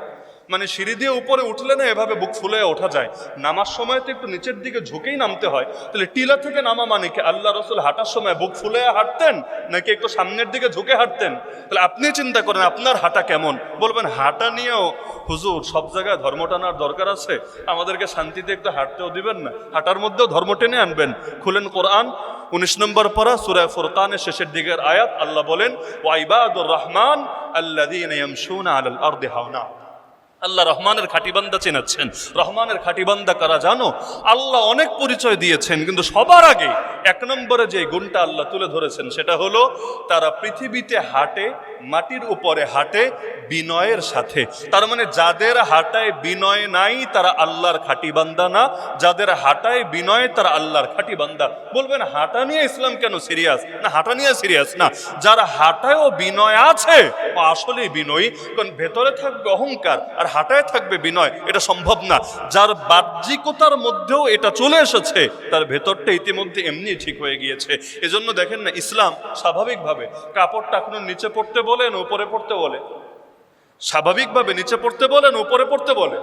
মানে সিঁড়ি দিয়ে উপরে উঠলে না এভাবে বুক ফুলে ওঠা যায়, নামার সময় তো একটু নিচের দিকে ঝুঁকেই নামতে হয়। তাহলে টিলা থেকে নামা মানে কি আল্লাহ রসুল হাঁটার সময় বুক ফুলে হাঁটতেন নাকি একটু সামনের দিকে ঝুঁকে হাঁটতেন? তাহলে আপনি চিন্তা করেন আপনার হাঁটা কেমন। বলবেন হাঁটা নিয়েও হুজুর সব জায়গায় ধর্ম টানার দরকার আছে, আমাদেরকে শান্তিতে একটু হাঁটতেও দিবেন না? হাঁটার মধ্যেও ধর্ম টেনে আনবেন? খুলেন কোরআন 19 নম্বর পারা সূরা ফুরকানের শেষের দিকের আয়াত, আল্লাহ বলেন ওয়া ইবাদুর রহমান আল্লাযীনা ইয়ামশুনা আলাল আরদি হাওনা। আল্লাহ রহমানের খাঁটি বান্দা চেনাচ্ছেন। রহমানের খাঁটি বান্দা কারা জানো? আল্লাহ অনেক পরিচয় দিয়েছেন, কিন্তু সবার আগে এক নম্বরে যে গুণটা আল্লাহ তুলে ধরেছেন সেটা হলো তারা পৃথিবীতে হাঁটে, মাটির উপরে হাঁটে বিনয়ের সাথে। তার মানে যাদের হাঁটায় বিনয় নাই তারা আল্লাহর খাঁটি বান্দা না, যাদের হাঁটায় বিনয় তারা আল্লাহর খাঁটি বান্দা। বলবেন হাঁটা নিয়ে ইসলাম কেন সিরিয়াস? না, হাঁটা নিয়ে সিরিয়াস না, যারা হাঁটায়ও বিনয় আছে ও আসলেই বিনয়ী। কারণ ভেতরে থাকবে অহংকার আর হাঁটায় থাকবে বিনয়, এটা সম্ভব না। যার বাহ্যিকতার মধ্যেও এটা চলে এসেছে তার ভেতরটা ইতিমধ্যে এমনি ঠিক হয়ে গিয়েছে। এজন্য দেখেন না, ইসলাম স্বাভাবিকভাবে কাপড় টাকনোর নিচে পড়তে বলেন, উপরে পড়তে বলে? স্বাভাবিকভাবে নিচে পড়তে বলেন, উপরে পড়তে বলে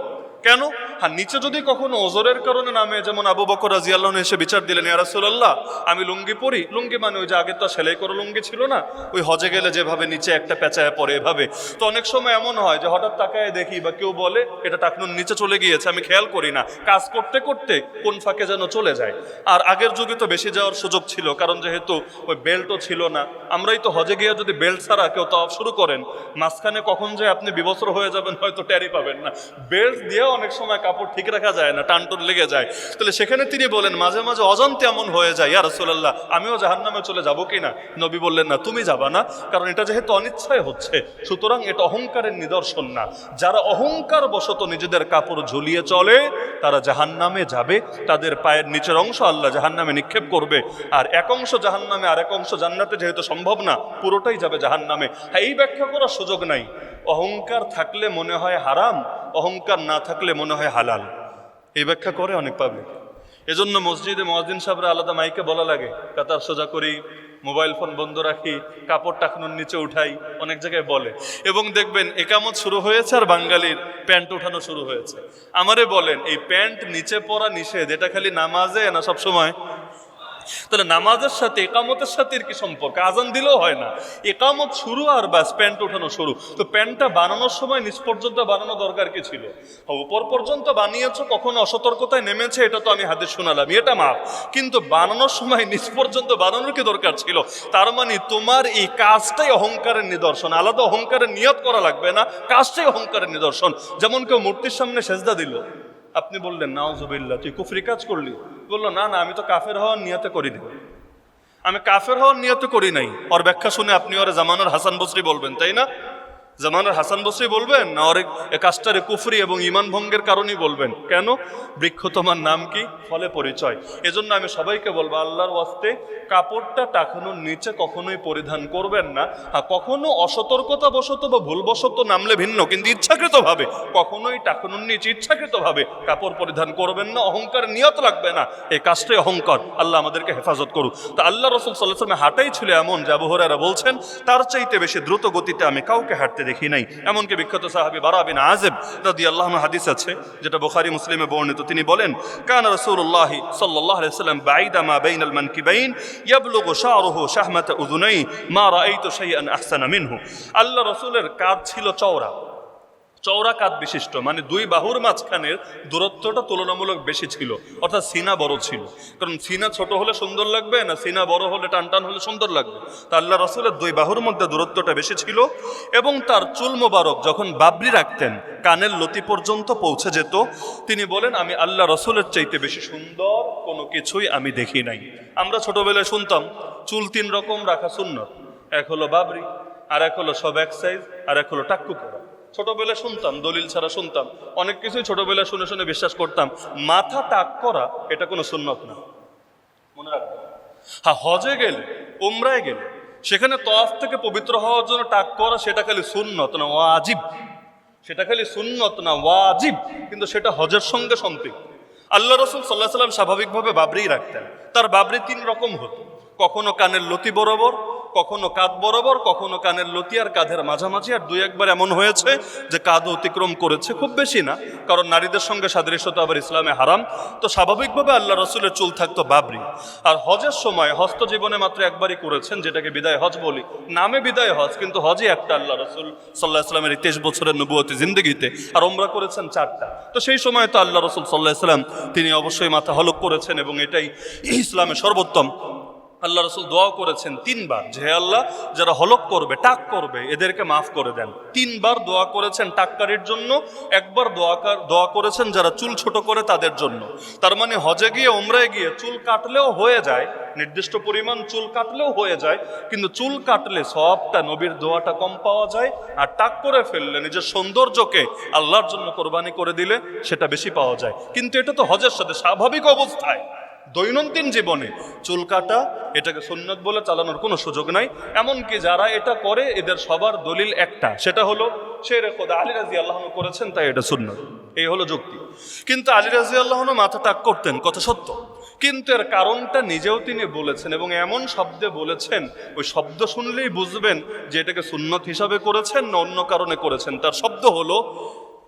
কেন? হ্যাঁ, নিচে যদি কখনো ওজরের কারণে নামে, যেমন আবু বকর রাদিয়াল্লাহু আনহু এসে বিচার দিলেন, ইয়া রাসূলুল্লাহ আমি লুঙ্গি পরি। লুঙ্গি মানে ওই যে আগে তো সেলাই করা লুঙ্গি ছিল না, ওই হজে গেলে যেভাবে নিচে একটা পেঁচায় পরে এভাবে। তো অনেক সময় এমন হয় যে হঠাৎ তাকায় দেখি বা কেউ বলে এটা টাকনুর নিচে চলে গিয়েছে, আমি খেয়াল করি না, কাজ করতে করতে কোন ফাঁকে যেন চলে যায়। আর আগের যুগে তো বেশি যাওয়ার সুযোগ ছিল, কারণ যেহেতু ওই বেল্টও ছিল না। আমরাই তো হজে গিয়ে যদি বেল্ট ছাড়া কেউ তাওয়াফ শুরু করেন, মাঝখানে কখন যে আপনি বিবস্ত্র হয়ে যাবেন হয়তো টেরই পাবেন না। বেল্ট দিয়েও অনেক সময় কাপড় ঠিক রাখা যায় না, টানটুন লেগে যায়। তাহলে সেখানে তিনি বলেন মাঝে মাঝে অজান্তে এমন হয়ে যায়, ইয়া রাসূলুল্লাহ আমিও জাহান্নামে চলে যাব কিনা? নবী বললেন না, তুমি যাবা না, কারণ এটা যেহেতু অনিচ্ছায় হচ্ছে, সুতরাং এটা অহংকারের নিদর্শন না। যারা অহংকার বশত নিজেদের কাপড় ঝুলিয়ে চলে তারা জাহান্নামে যাবে, তাদের পায়ের নিচের অংশ আল্লাহ জাহান্নামে নিক্ষেপ করবে, আর এক অংশ জাহান্নামে আর এক অংশ জান্নাতে, যেহেতু সম্ভব না পুরোটাই যাবে জাহান্নামে। হ্যাঁ, এই ব্যাখ্যা করার সুযোগ নাই। অহংকার থাকলে মনে হয় হারাম, অহংকার না থাকলে মনে হয় হালাল, এই ব্যাখ্যা করে অনেক পাবলিক। এজন্য মসজিদে মুয়াজ্জিন সাহেবরা আলাদা মাইকে বলা লাগে, কাতার সোজা করি, মোবাইল ফোন বন্ধ রাখি, কাপড় টাকনুর নিচে উঠাই, অনেক জায়গায় বলে। এবং দেখবেন একামত শুরু হয়েছে আর বাঙালির প্যান্ট উঠানো শুরু হয়েছে। আমারে বলেন এই প্যান্ট নিচে পরা নিষেধ, এটা খালি নামাজে না সবসময়? তাহলে নামাজের সাথে একামতের সাথে কি সম্পর্ক? আজান দিলেও হয় না, একামত শুরু আর ব্যাস প্যান্ট ওঠানো শুরু। তো প্যান্টটা বানানোর সময় নিচ পর্যন্ত বানানো দরকার কি ছিল? উপর পর্যন্ত বানিয়েছো, কখনো অসতর্কতায় নেমেছে, এটা তো আমি হাদিস শোনালাম, এটা মাপ। কিন্তু বানানোর সময় নিচ পর্যন্ত বানানোর কি দরকার ছিল? তার মানে তোমার এই কাজটাই অহংকারের নিদর্শন, আলাদা অহংকারের নিয়ত করা লাগবে না, কাজটাই অহংকারের নিদর্শন। যেমন কেউ মূর্তির সামনে সেজদা দিল, আপনি বললেন নাউজুবিল্লাহ তুই কুফরি কাজ করলি, বললো না না আমি তো কাফের হওয়ার নিয়তে করিনি, আমি কাফের হওয়ার নিয়তে করি নাই। ওর ব্যাখ্যা শুনে আপনি ওর জামানার হাসান বসরি বলবেন, তাই না? জামানার হাসান বসরি বলবেন না ওর কাজটারে কুফরি এবং ইমান ভঙ্গের কারণেই বলবেন? কেন? বৃক্ষ তোমার নাম কি, ফলে পরিচয়। এজন্য আমি সবাইকে বলবো আল্লাহর ওয়াস্তে কাপড়টা টাকানোর নিচে কখনোই পরিধান করবেন না। কখনো অসতর্কতা বশত বা ভুলবশত নামলে ভিন্ন, কিন্তু ইচ্ছাকৃতভাবে কখনোই টাকানোর নিচে ইচ্ছাকৃতভাবে কাপড় পরিধান করবেন না। অহংকার নিয়ত লাগবে না, এই কাজটাই অহংকার। আল্লাহ আমাদেরকে হেফাজত করুক। তা আল্লাহ রাসূল সাল্লাল্লাহু আলাইহি ওয়াসাল্লাম হাঁটাই ছিল এমন যে আবু হুরায়রা বলছেন তার চাইতে বেশি দ্রুত গতিতে আমি কাউকে হাঁটতে দেখি নাই। এমনকি বিখ্যাত সাহাবী বারা বিন আযিব রাদিয়াল্লাহু আনহু হাদিস আছে যেটা বুখারী মুসলিমে বর্ণিত, তিনি বলেন কানা রাসূলুল্লাহ সাল্লাল্লাহু আলাইহি ওয়াসাল্লাম বাঈদা মা বাইনাল মানকিবাইন ইয়াবলুগু শা'রুহু শাহমাতা উযুনাই মা রাআইতু শাইআন আহসানা মিনহু। আল্লাহ রাসূলের কাঁধ ছিল চওড়া, চওড়া কাঁধ বিশিষ্ট, মানে দুই বাহুর মাঝখানের দূরত্বটা তুলনামূলক বেশি ছিল, অর্থাৎ সিনা বড় ছিল। কারণ সিনা ছোট হলে সুন্দর লাগবে না, সিনা বড় হলে টান টান হলে সুন্দর লাগবে। তা আল্লাহ রাসূলের দুই বাহুর মধ্যে দূরত্বটা বেশি ছিল, এবং তার চুল মোবারক যখন বাবরি রাখতেন কানের লতি পর্যন্ত পৌঁছে যেত। তিনি বলেন আমি আল্লাহ রাসূলের চাইতে বেশি সুন্দর কোনো কিছুই আমি দেখি নাই। আমরা ছোটবেলায় শুনতাম চুল তিন রকম রাখা সুন্নত, এক হলো বাবরি, আর এক হলো সব এক সাইজ, আর এক হলো টাক্কু করা। ছোটবেলায় শুনতাম, দলিল ছাড়া শুনতাম, অনেক কিছুই ছোটবেলায় শুনে শুনে বিশ্বাস করতাম। মাথা টাক করা এটা কোনো সুন্নত না, মনে রাখবেন। হ্যাঁ, হজে গেলে, উমরায় গেলে, সেখানে তওয়াফ থেকে পবিত্র হওয়ার জন্য টাক করা সেটা খালি সুন্নত না ওয়াজিব, সেটা খালি সুন্নত না ওয়াজিব, কিন্তু সেটা হজের সঙ্গে সম্পৃক্ত। আল্লাহ রাসূল সাল্লাল্লাহু আলাইহি ওয়াসাল্লাম স্বাভাবিকভাবে বাবরি রাখতেন। তার বাবরি তিন রকম হতো, কখনো কানের লতি বরাবর, কখনো কাঁধ বরাবর, কখনো কানের লতি আর কাঁধের মাঝামাঝি, আর দুই একবার এমন হয়েছে যে কাঁধ অতিক্রম করেছে, খুব বেশি না, কারণ নারীদের সঙ্গে সাদৃশ্যতা আবার ইসলামে হারাম। তো স্বাভাবিকভাবে আল্লাহ রাসূলের চুল থাকতো বাবরি। আর হজের সময় হজ তো জীবনে মাত্র একবারই করেছেন, যেটাকে বিদায় হজ বলি, নামে বিদায় হজ, কিন্তু হজই একটা আল্লাহ রাসূল সাল্লাল্লাহু আলাইহি ওয়াসাল্লামের 23 বছরের নবুয়তি জিন্দেগিতে, আর উমরা করেছেন 4টা। তো সেই সময় তো আল্লাহ রাসূল সাল্লাল্লাহু আলাইহি ওয়াসাল্লাম তিনি অবশ্যই মাথা হলক করেছেন, এবং এটাই ইসলামের সর্বোত্তম। আল্লাহ রাসূল দোয়া করেছেন 3 বার যে হে আল্লাহ যারা হলক করবে, টাক করবে, এদেরকে মাফ করে দেন। 3 বার দোয়া করেছেন টাককারীর জন্য, একবার দোয়া করেছেন যারা চুল ছোট করে তাদের জন্য। তার মানে হজে গিয়ে উমরায় গিয়ে চুল কাটলেও হয়ে যায়, নির্দিষ্ট পরিমাণ চুল কাটলেও হয়ে যায়, কিন্তু চুল কাটলে সবটা নবীর দোয়াটা কম পাওয়া যায়, আর টাক করে ফেললে নিজের সৌন্দর্যকে আল্লাহর জন্য কোরবানি করে দিলে সেটা বেশি পাওয়া যায়। কিন্তু এটা তো হজের সাথে স্বাভাবিক অবস্থায় দৈনন্দিন জীবনে চুল কাটা এটাকে সুন্নত বলে চালানোর কোনো সুযোগ নাই। এমনকি যারা এটা করে এদের সবার দলিল একটা, সেটা হলো শেরে খোদা আলী রাদিয়াল্লাহু আনহু করেছেন, তাই এটা সুন্নত, এই হলো যুক্তি। কিন্তু আলী রাদিয়াল্লাহু আনহু মাথা টাক করতেন, কথা সত্য, কিন্তু এর কারণটা নিজেও তিনি বলেছেন, এবং এমন শব্দে বলেছেন ওই শব্দ শুনলেই বুঝবেন যে এটাকে সুন্নত হিসাবে করেছেন না অন্য কারণে করেছেন। তার শব্দ হলো,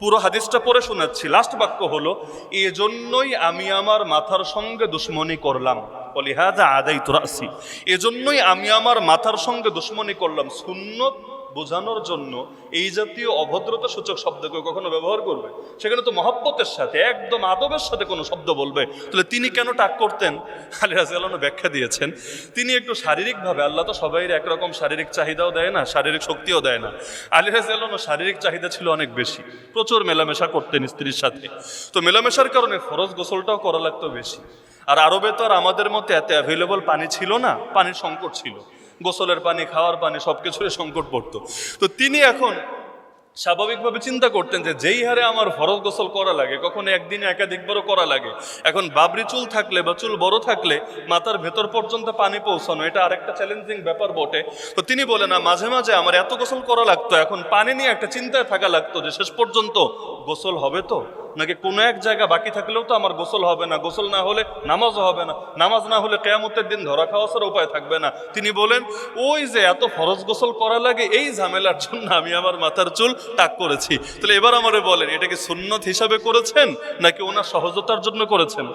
পুরো হাদিসটা পড়ে শোনাচ্ছি, লাস্ট বাক্য হলো এজন্যই আমি আমার মাথার সঙ্গে দুশ্মনী করলাম, ওয়ালিহাযা আদাইতু রাসি, এজন্যই আমি আমার মাথার সঙ্গে দুশ্মনী করলাম। সুন্নত বোঝানোর জন্য এই জাতীয় অভদ্রতা সূচক শব্দকে কখনো ব্যবহার করবে? সেখানে তো মহব্বতের সাথে, একদম আদবের সাথে কোনো শব্দ বলবে। তাহলে তিনি কেন টাক করতেন? আলী রাদিয়াল্লাহু আনহু ব্যাখ্যা দিয়েছেন, তিনি একটু শারীরিকভাবে, আল্লাহ তো সবাই একরকম শারীরিক চাহিদাও দেয় না, শারীরিক শক্তিও দেয় না। আলী রাদিয়াল্লাহু আনহু শারীরিক চাহিদা ছিল অনেক বেশি, প্রচুর মেলামেশা করতেন স্ত্রীর সাথে। তো মেলামেশার কারণে ফরজ গোসলটাও করা লাগতো বেশি। আর আরবে তো আর আমাদের মধ্যে এত অ্যাভেলেবল পানি ছিল না, পানির সংকট ছিল, গোসলের পানি, খাওয়ার পানি, সবকিছুর সংকট পড়তো। তো তিনি এখন স্বাভাবিকভাবে চিন্তা করতেন যে যেই হারে আমার ফরজ গোসল করা লাগে, কখনো একদিনে একাধিকবারও করা লাগে, এখন বাবরি চুল থাকলে বা চুল বড় থাকলে মাথার ভেতর পর্যন্ত পানি পৌঁছানো এটা আরেকটা চ্যালেঞ্জিং ব্যাপার বটে। তো তিনি বলে না, মাঝে মাঝে আমার এত গোসল করা লাগতো, এখন পানি নিয়ে একটা চিন্তায় থাকা লাগতো যে শেষ পর্যন্ত গোসল হবে তো, নাকি কোনো এক জায়গা বাকি থাকলেও তো আমার গোসল হবে না, গোসল না হলে নামাজও হবে না, নামাজ না হলে কিয়ামতের দিন ধরা খাওয়া ছাড়া উপায় থাকবে না। তিনি বলেন ওই যে এত ফরজ গোসল করা লাগে, এই ঝামেলার জন্য আমি আমার মাথার চুল টাক করেছি। তাহলে এবার আমারে বলেন, এটা কি সুন্নত হিসাবে করেছেন নাকি ওনার সহজতার জন্য করেছেন?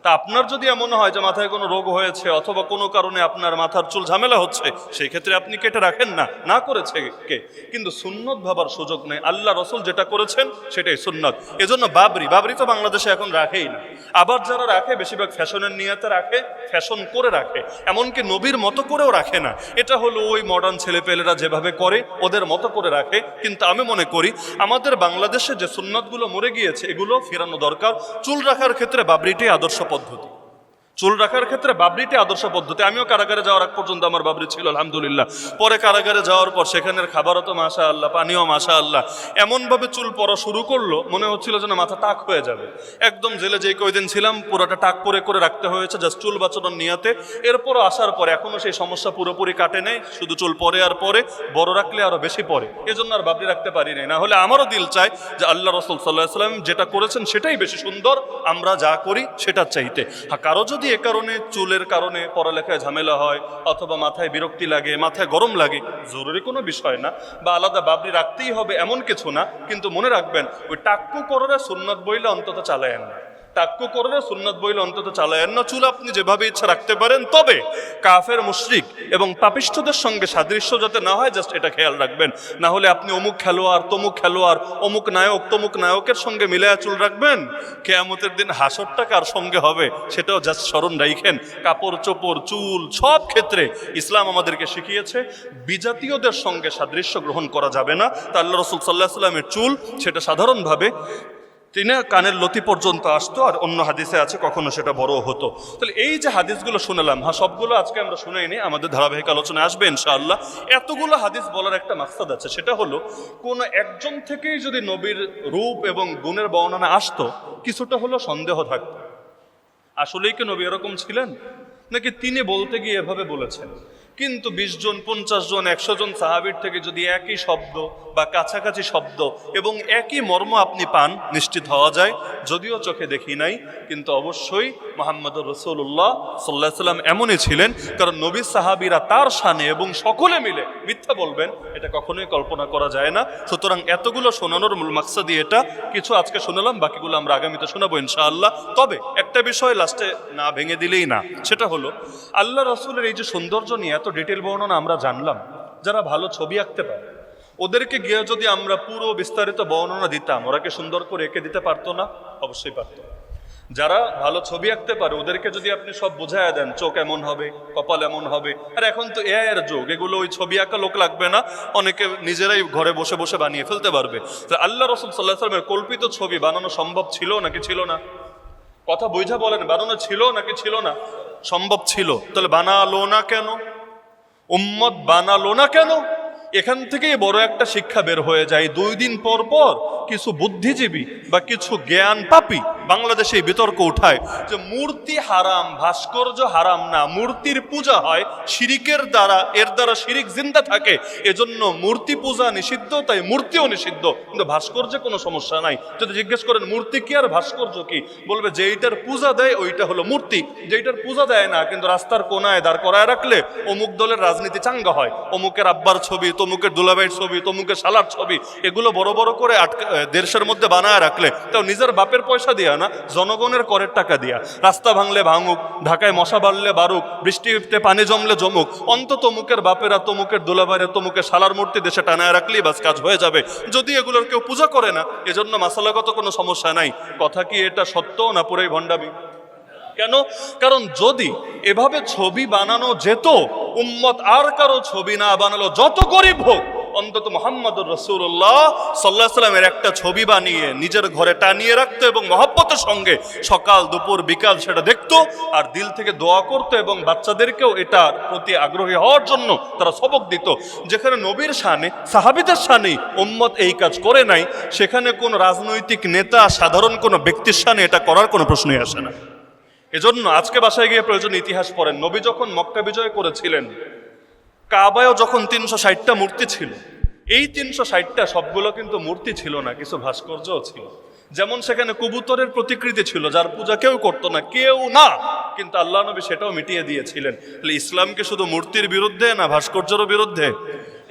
তা আপনার যদি এমন হয় যে মাথায় কোনো রোগ হয়েছে অথবা কোনো কারণে আপনার মাথার চুল ঝামেলা হচ্ছে, সেই ক্ষেত্রে আপনি কেটে রাখেন না, না করেছে কে, কিন্তু সুন্নত ভাবার সুযোগ নেই। আল্লাহ রসুল যেটা করেছেন সেটাই সুন্নত। এজন্য বাবরি তো বাংলাদেশে এখন রাখেই না। আবার যারা রাখে বেশিরভাগ ফ্যাশনের নিয়তে রাখে, ফ্যাশন করে রাখে, এমনকি নবীর মতো করেও রাখে না। এটা হলো ওই মডার্ন ছেলেপেলেরা যেভাবে করে ওদের মতো করে রাখে। কিন্তু আমি মনে করি আমাদের বাংলাদেশে যে সুন্নতগুলো মরে গিয়েছে এগুলো ফেরানো দরকার। চুল রাখার ক্ষেত্রে বাবরিটাই আদর্শ পদ্ধতি, চুল রাখার ক্ষেত্রে বাবরিটি আদর্শ পদ্ধতি। আমিও কারাগারে যাওয়ার আগ পর্যন্ত আমার বাবরি ছিল আলহামদুলিল্লাহ। পরে কারাগারে যাওয়ার পর সেখানের খাবারও তো মাশা আল্লাহ, পানিও মাশা আল্লাহ। এমনভাবে চুল পড়া শুরু করলো মনে হচ্ছিল যেন মাথা টাক হয়ে যাবে। একদম জেলে যেই কয়দিন ছিলাম পুরোটা টাক করে করে রাখতে হয়েছে জাস্ট চুল বাঁচানোর নিয়তে। এরপরও আসার পরে এখনো সেই সমস্যা পুরোপুরি কাটে নেই, শুধু চুল পরে আর পরে, বড় রাখলে আরো বেশি পরে, এজন্য আর বাবরি রাখতে পারি নাই। না হলে আমারও দিল চায় যে আল্লাহ রাসূল সাল্লাল্লাহু আলাইহি ওয়াসাল্লাম যেটা করেছেন সেটাই বেশি সুন্দর, আমরা যা করি সেটার চাইতে। হ্যাঁ, কারো যদি এ কারণে চুলের কারণে পড়ালেখায় ঝামেলা হয় অথবা মাথায় বিরক্তি লাগে, মাথায় গরম লাগে, জরুরি কোনো বিষয় না, বা আলাদা বাবরি রাখতেই হবে এমন কিছু না। কিন্তু মনে রাখবেন ওই টাক্কু করে সুন্নত বইলে অন্তত চালায়েন না, টাক্কু করে সুন্নত বইলে অন্তত চালায়েন না। চুল আপনি যেভাবে ইচ্ছা রাখতে পারেন, তবে কাফের মুশরিক এবং পাপিষ্ঠদের সঙ্গে সাদৃশ্য যাতে না হয় জাস্ট এটা খেয়াল রাখবেন। না হলে আপনি অমুক খেলোয়াড়, তমুক খেলোয়াড়, অমুক নায়ক, তমুক নায়কের সঙ্গে মিলায়া চুল রাখবেন, কিয়ামতের দিন হাসরটা কার সঙ্গে হবে সেটাও জাস্ট স্মরণ রাখেন। কাপড় চোপড়, চুল, সব ক্ষেত্রে ইসলাম আমাদেরকে শিখিয়েছে বিজাতীয়দের সঙ্গে সাদৃশ্য গ্রহণ করা যাবে না। তা আল্লাহ রাসূল সাল্লাল্লাহু আলাইহি ওয়াসাল্লামের চুল সেটা সাধারণভাবে তিনি কানের লতি পর্যন্ত আসতো, আর অন্য হাদিসে আছে কখনো সেটা বড় হতো। তাহলে এই যে হাদিসগুলো শুনলাম, হ্যাঁ সবগুলো আজকে আমরা শুনেই নি, আমাদের ধারাবাহিক আলোচনায় আসবে ইনশাআল্লাহ। এতগুলো হাদিস বলার একটা মাকসাদ আছে, সেটা হলো কোনো একজন থেকেই যদি নবীর রূপ এবং গুণের বর্ণনা আসতো, কিছুটা হলো সন্দেহ থাকতো আসলেই কি নবী এরকম ছিলেন, নাকি তিনি বলতে গিয়ে এভাবে বলেছেন। কিন্তু 20 জন, 50 জন, 100 জন সাহাবীর থেকে যদি একই শব্দ বা কাছাকাছি শব্দ এবং একই মর্ম আপনি পান, নিশ্চিত হওয়া যায় যদিও চোখে দেখি নাই, কিন্তু অবশ্যই মুহাম্মদুর রাসূলুল্লাহ সাল্লাল্লাহু আলাইহি ওয়াসাল্লাম এমনই ছিলেন। কারণ নবী সাহাবীরা তার শানে এবং সকলে মিলে মিথ্যা বলবেন, এটা কখনোই কল্পনা করা যায় না। সুতরাং এতগুলো শোনানোর মূল মাকসাদই এটা। কিছু আজকে শুনলাম, বাকিগুলো আমরা আগামীতে শোনাবো ইনশাআল্লাহ। তবে একটা বিষয় লাস্টে না ভেঙে দিলেই না, সেটা হলো আল্লাহ রাসূলের এই যে সৌন্দর্য নিয়ে এত ডিটেল বর্ণনা আমরা জানলাম, যারা ভালো ছবি আঁকতে পারে ওদেরকে গিয়ে যদি আমরা পুরো বিস্তারিত বর্ণনা দিতাম, ওরা কি সুন্দর করে এঁকে দিতে পারতো না? অবশ্যই পারতো। যারা ভালো ছবি আঁকতে পারে ওদেরকে যদি আপনি সব বুঝাইয়া দেন, চোখ এমন হবে, কপাল এমন হবে, আর এখন তো এআই এর যুগ, এগুলো ওই ছবি আঁকা লোক লাগবে না, অনেকে নিজেরাই ঘরে বসে বসে বানিয়ে ফেলতে পারবে। আল্লাহ রাসূল সাল্লাল্লাহু আলাইহি ওয়াসাল্লামের কল্পিত ছবি বানানো সম্ভব ছিল নাকি ছিল না? কথা বুঝা বলেন, বানানো ছিল নাকি ছিল না? সম্ভব ছিল। তাহলে বানালো না কেন? উম্মত বানালো না কেন? এখান থেকেই বড় একটা শিক্ষা বের হয়ে যায়। 2 দিন পর পর কিছু বুদ্ধিজীবী বা কিছু জ্ঞান পাপী বাংলাদেশে বিতর্ক উঠায় যে মূর্তি হারাম, ভাস্কর্য হারাম না, মূর্তির পূজা হয় শিরিকের দ্বারা, এর দ্বারা শিরিক জিন্দা থাকে, এজন্য মূর্তি পূজা নিষিদ্ধ, তাই মূর্তিও নিষিদ্ধ, কিন্তু ভাস্কর্যে কোনো সমস্যা নাই। যদি জিজ্ঞেস করেন মূর্তি কি আর ভাস্কর্য কি, বলবে যেইটার পূজা দেয় ওইটা হলো মূর্তি, যেইটার পূজা দেয় না কিন্তু রাস্তার কোনায় দাঁড় করায় রাখলে অমুক দলের রাজনীতি চাঙ্গা হয়, অমুকের আব্বার ছবি, তমুকের দুলাভাইয়ের ছবি, তমুকের শালার ছবি, এগুলো বড় বড় করে দেশের মধ্যে বানায় রাখলে, তাও নিজের বাপের পয়সা দিয়ে না, জনগণের করের টাকা দিয়া। রাস্তা ভাঙলে ভাঙুক, ঢাকায় মশা বাড়লে বাড়ুক, বৃষ্টিতে পানি জমলে জমুক, অন্তত তমুকের বাপেরা, তমুকের দোলাবাইরে, তমুকের শালার মূর্তি দেশে টানায় রাখলেই বাস কাজ হয়ে যাবে। যদি এগুলোর কেউ পূজা করে না, এজন্য মাসালাগত কোনো সমস্যা নাই। কথা কি এটা সত্য না পুরাই ভণ্ডামি? কেন? কারণ যদি এভাবে ছবি বানানো যেত, উম্মত আর কারো ছবি না বানালো, যত গরিব হোক, অন্তত মুহাম্মদুর রাসূলুল্লাহ সাল্লাল্লাহু আলাইহি ওয়াসাল্লামের একটা ছবি বানিয়ে নিজের ঘরে টানিয়ে রাখতো এবং মহব্বতের সঙ্গে সকাল দুপুর বিকাল সেটা দেখতো আর দিল থেকে দোয়া করতো এবং বাচ্চাদেরকেও এটার প্রতি আগ্রহী হওয়ার জন্য তারা সবক দিত। যেখানে নবীর শানে, সাহাবীদের শানে উম্মত এই কাজ করে নাই, সেখানে কোন রাজনৈতিক নেতা, সাধারণ কোনো ব্যক্তির শানে এটা করার কোনো প্রশ্নই আসে না। এজন্য আজকে বাসায় গিয়ে প্রয়োজন ইতিহাস পড়েন। নবী যখন মক্কা বিজয় করেছিলেন, কাবায়ও যখন ৩৬০টা মূর্তি ছিল, এই ৩৬০টা সবগুলো কিন্তু মূর্তি ছিল না, কিছু ভাস্কর্যও ছিল। যেমন সেখানে কবুতরের প্রতিকৃতি ছিল, যার পূজা কেউ করতো না, কেউ না, কিন্তু আল্লাহ নবী সেটাও মিটিয়ে দিয়েছিলেন। তাহলে ইসলামকে শুধু মূর্তির বিরুদ্ধে না ভাস্কর্যের বিরুদ্ধে?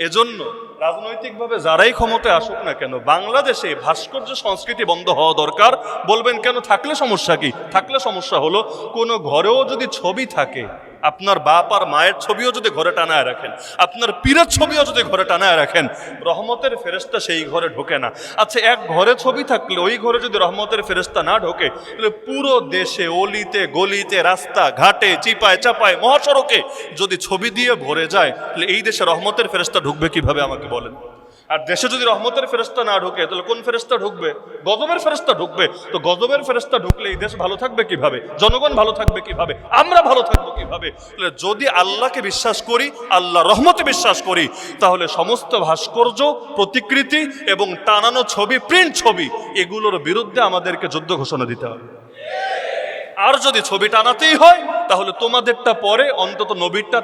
এজন্য রাজনৈতিকভাবে যারাই ক্ষমতায় আসুক না কেন, বাংলাদেশে ভাস্কর্য সংস্কৃতি বন্ধ হওয়া দরকার। বলবেন কেন? থাকলে সমস্যা কি? থাকলে সমস্যা হলো, কোনো ঘরেও যদি ছবি থাকে, আপনার বাপ আর মায়ের ছবিও যদি ঘরে টানায় রাখেন, আপনার পীরের ছবিও যদি ঘরে টানায় রাখেন, রহমতের ফেরেশতা সেই ঘরে ঢোকে না। আচ্ছা, এক ঘরে ছবি থাকলে ওই ঘরে যদি রহমতের ফেরেশতা না ঢোকে, তাহলে পুরো দেশে অলিতে গলিতে, রাস্তা ঘাটে, চিপায় চাপায়, মহাসড়কে যদি ছবি দিয়ে ভরে যায়, তাহলে এই দেশে রহমতের ফেরেশতা ঢুকবে কিভাবে আমাকে বলেন? আর দেশে যদি রহমতের ফেরেশতা না ঢুকে, তাহলে কোন ফেরেশতা ঢুকবে? গজবের ফেরেশতা ঢুকবে। তো গজবের ফেরেশতা ঢুকলে এই দেশ ভালো থাকবে কিভাবে? জনগণ ভালো থাকবে কিভাবে? আমরা ভালো থাকবো কিভাবে? তাহলে যদি আল্লাহকে বিশ্বাস করি, আল্লাহ রহমতে বিশ্বাস করি, তাহলে সমস্ত ভাস্কর্য, প্রতিকৃতি এবং টানানো ছবি, প্রিন্ট ছবি, এগুলোর বিরুদ্ধে আমাদেরকে যুদ্ধ ঘোষণা দিতে হবে। আর যদি ছবি টানাতেই হয়, তাহলে তোমাদেরটা পরে, অন্তত নবীরটা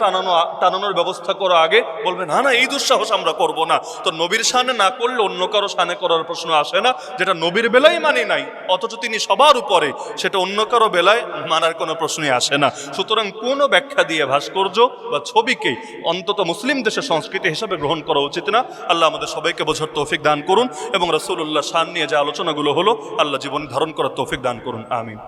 টানানোর ব্যবস্থা করো আগে। বলবে না না, এই দুঃসাহস আমরা করব না। তো নবীর শানে না করলে অন্য কারো শানে করার প্রশ্ন আসে না। যেটা নবীর বেলায় মানি নাই, অথচ তিনি সবার উপরে, সেটা অন্য কারো বেলায় মানার কোনো প্রশ্নই আসে না। সুতরাং কোনো ব্যাখ্যা দিয়ে ভাস্কর্য বা ছবিকে অন্তত মুসলিম দেশের সংস্কৃতি হিসাবে গ্রহণ করা উচিত না। আল্লাহ আমাদের সবাইকে বোঝার তৌফিক দান করুন এবং রাসূলুল্লাহ শান নিয়ে যে আলোচনাগুলো হলো, আল্লাহ জীবনে ধারণ করার তৌফিক দান করুন। আমিন।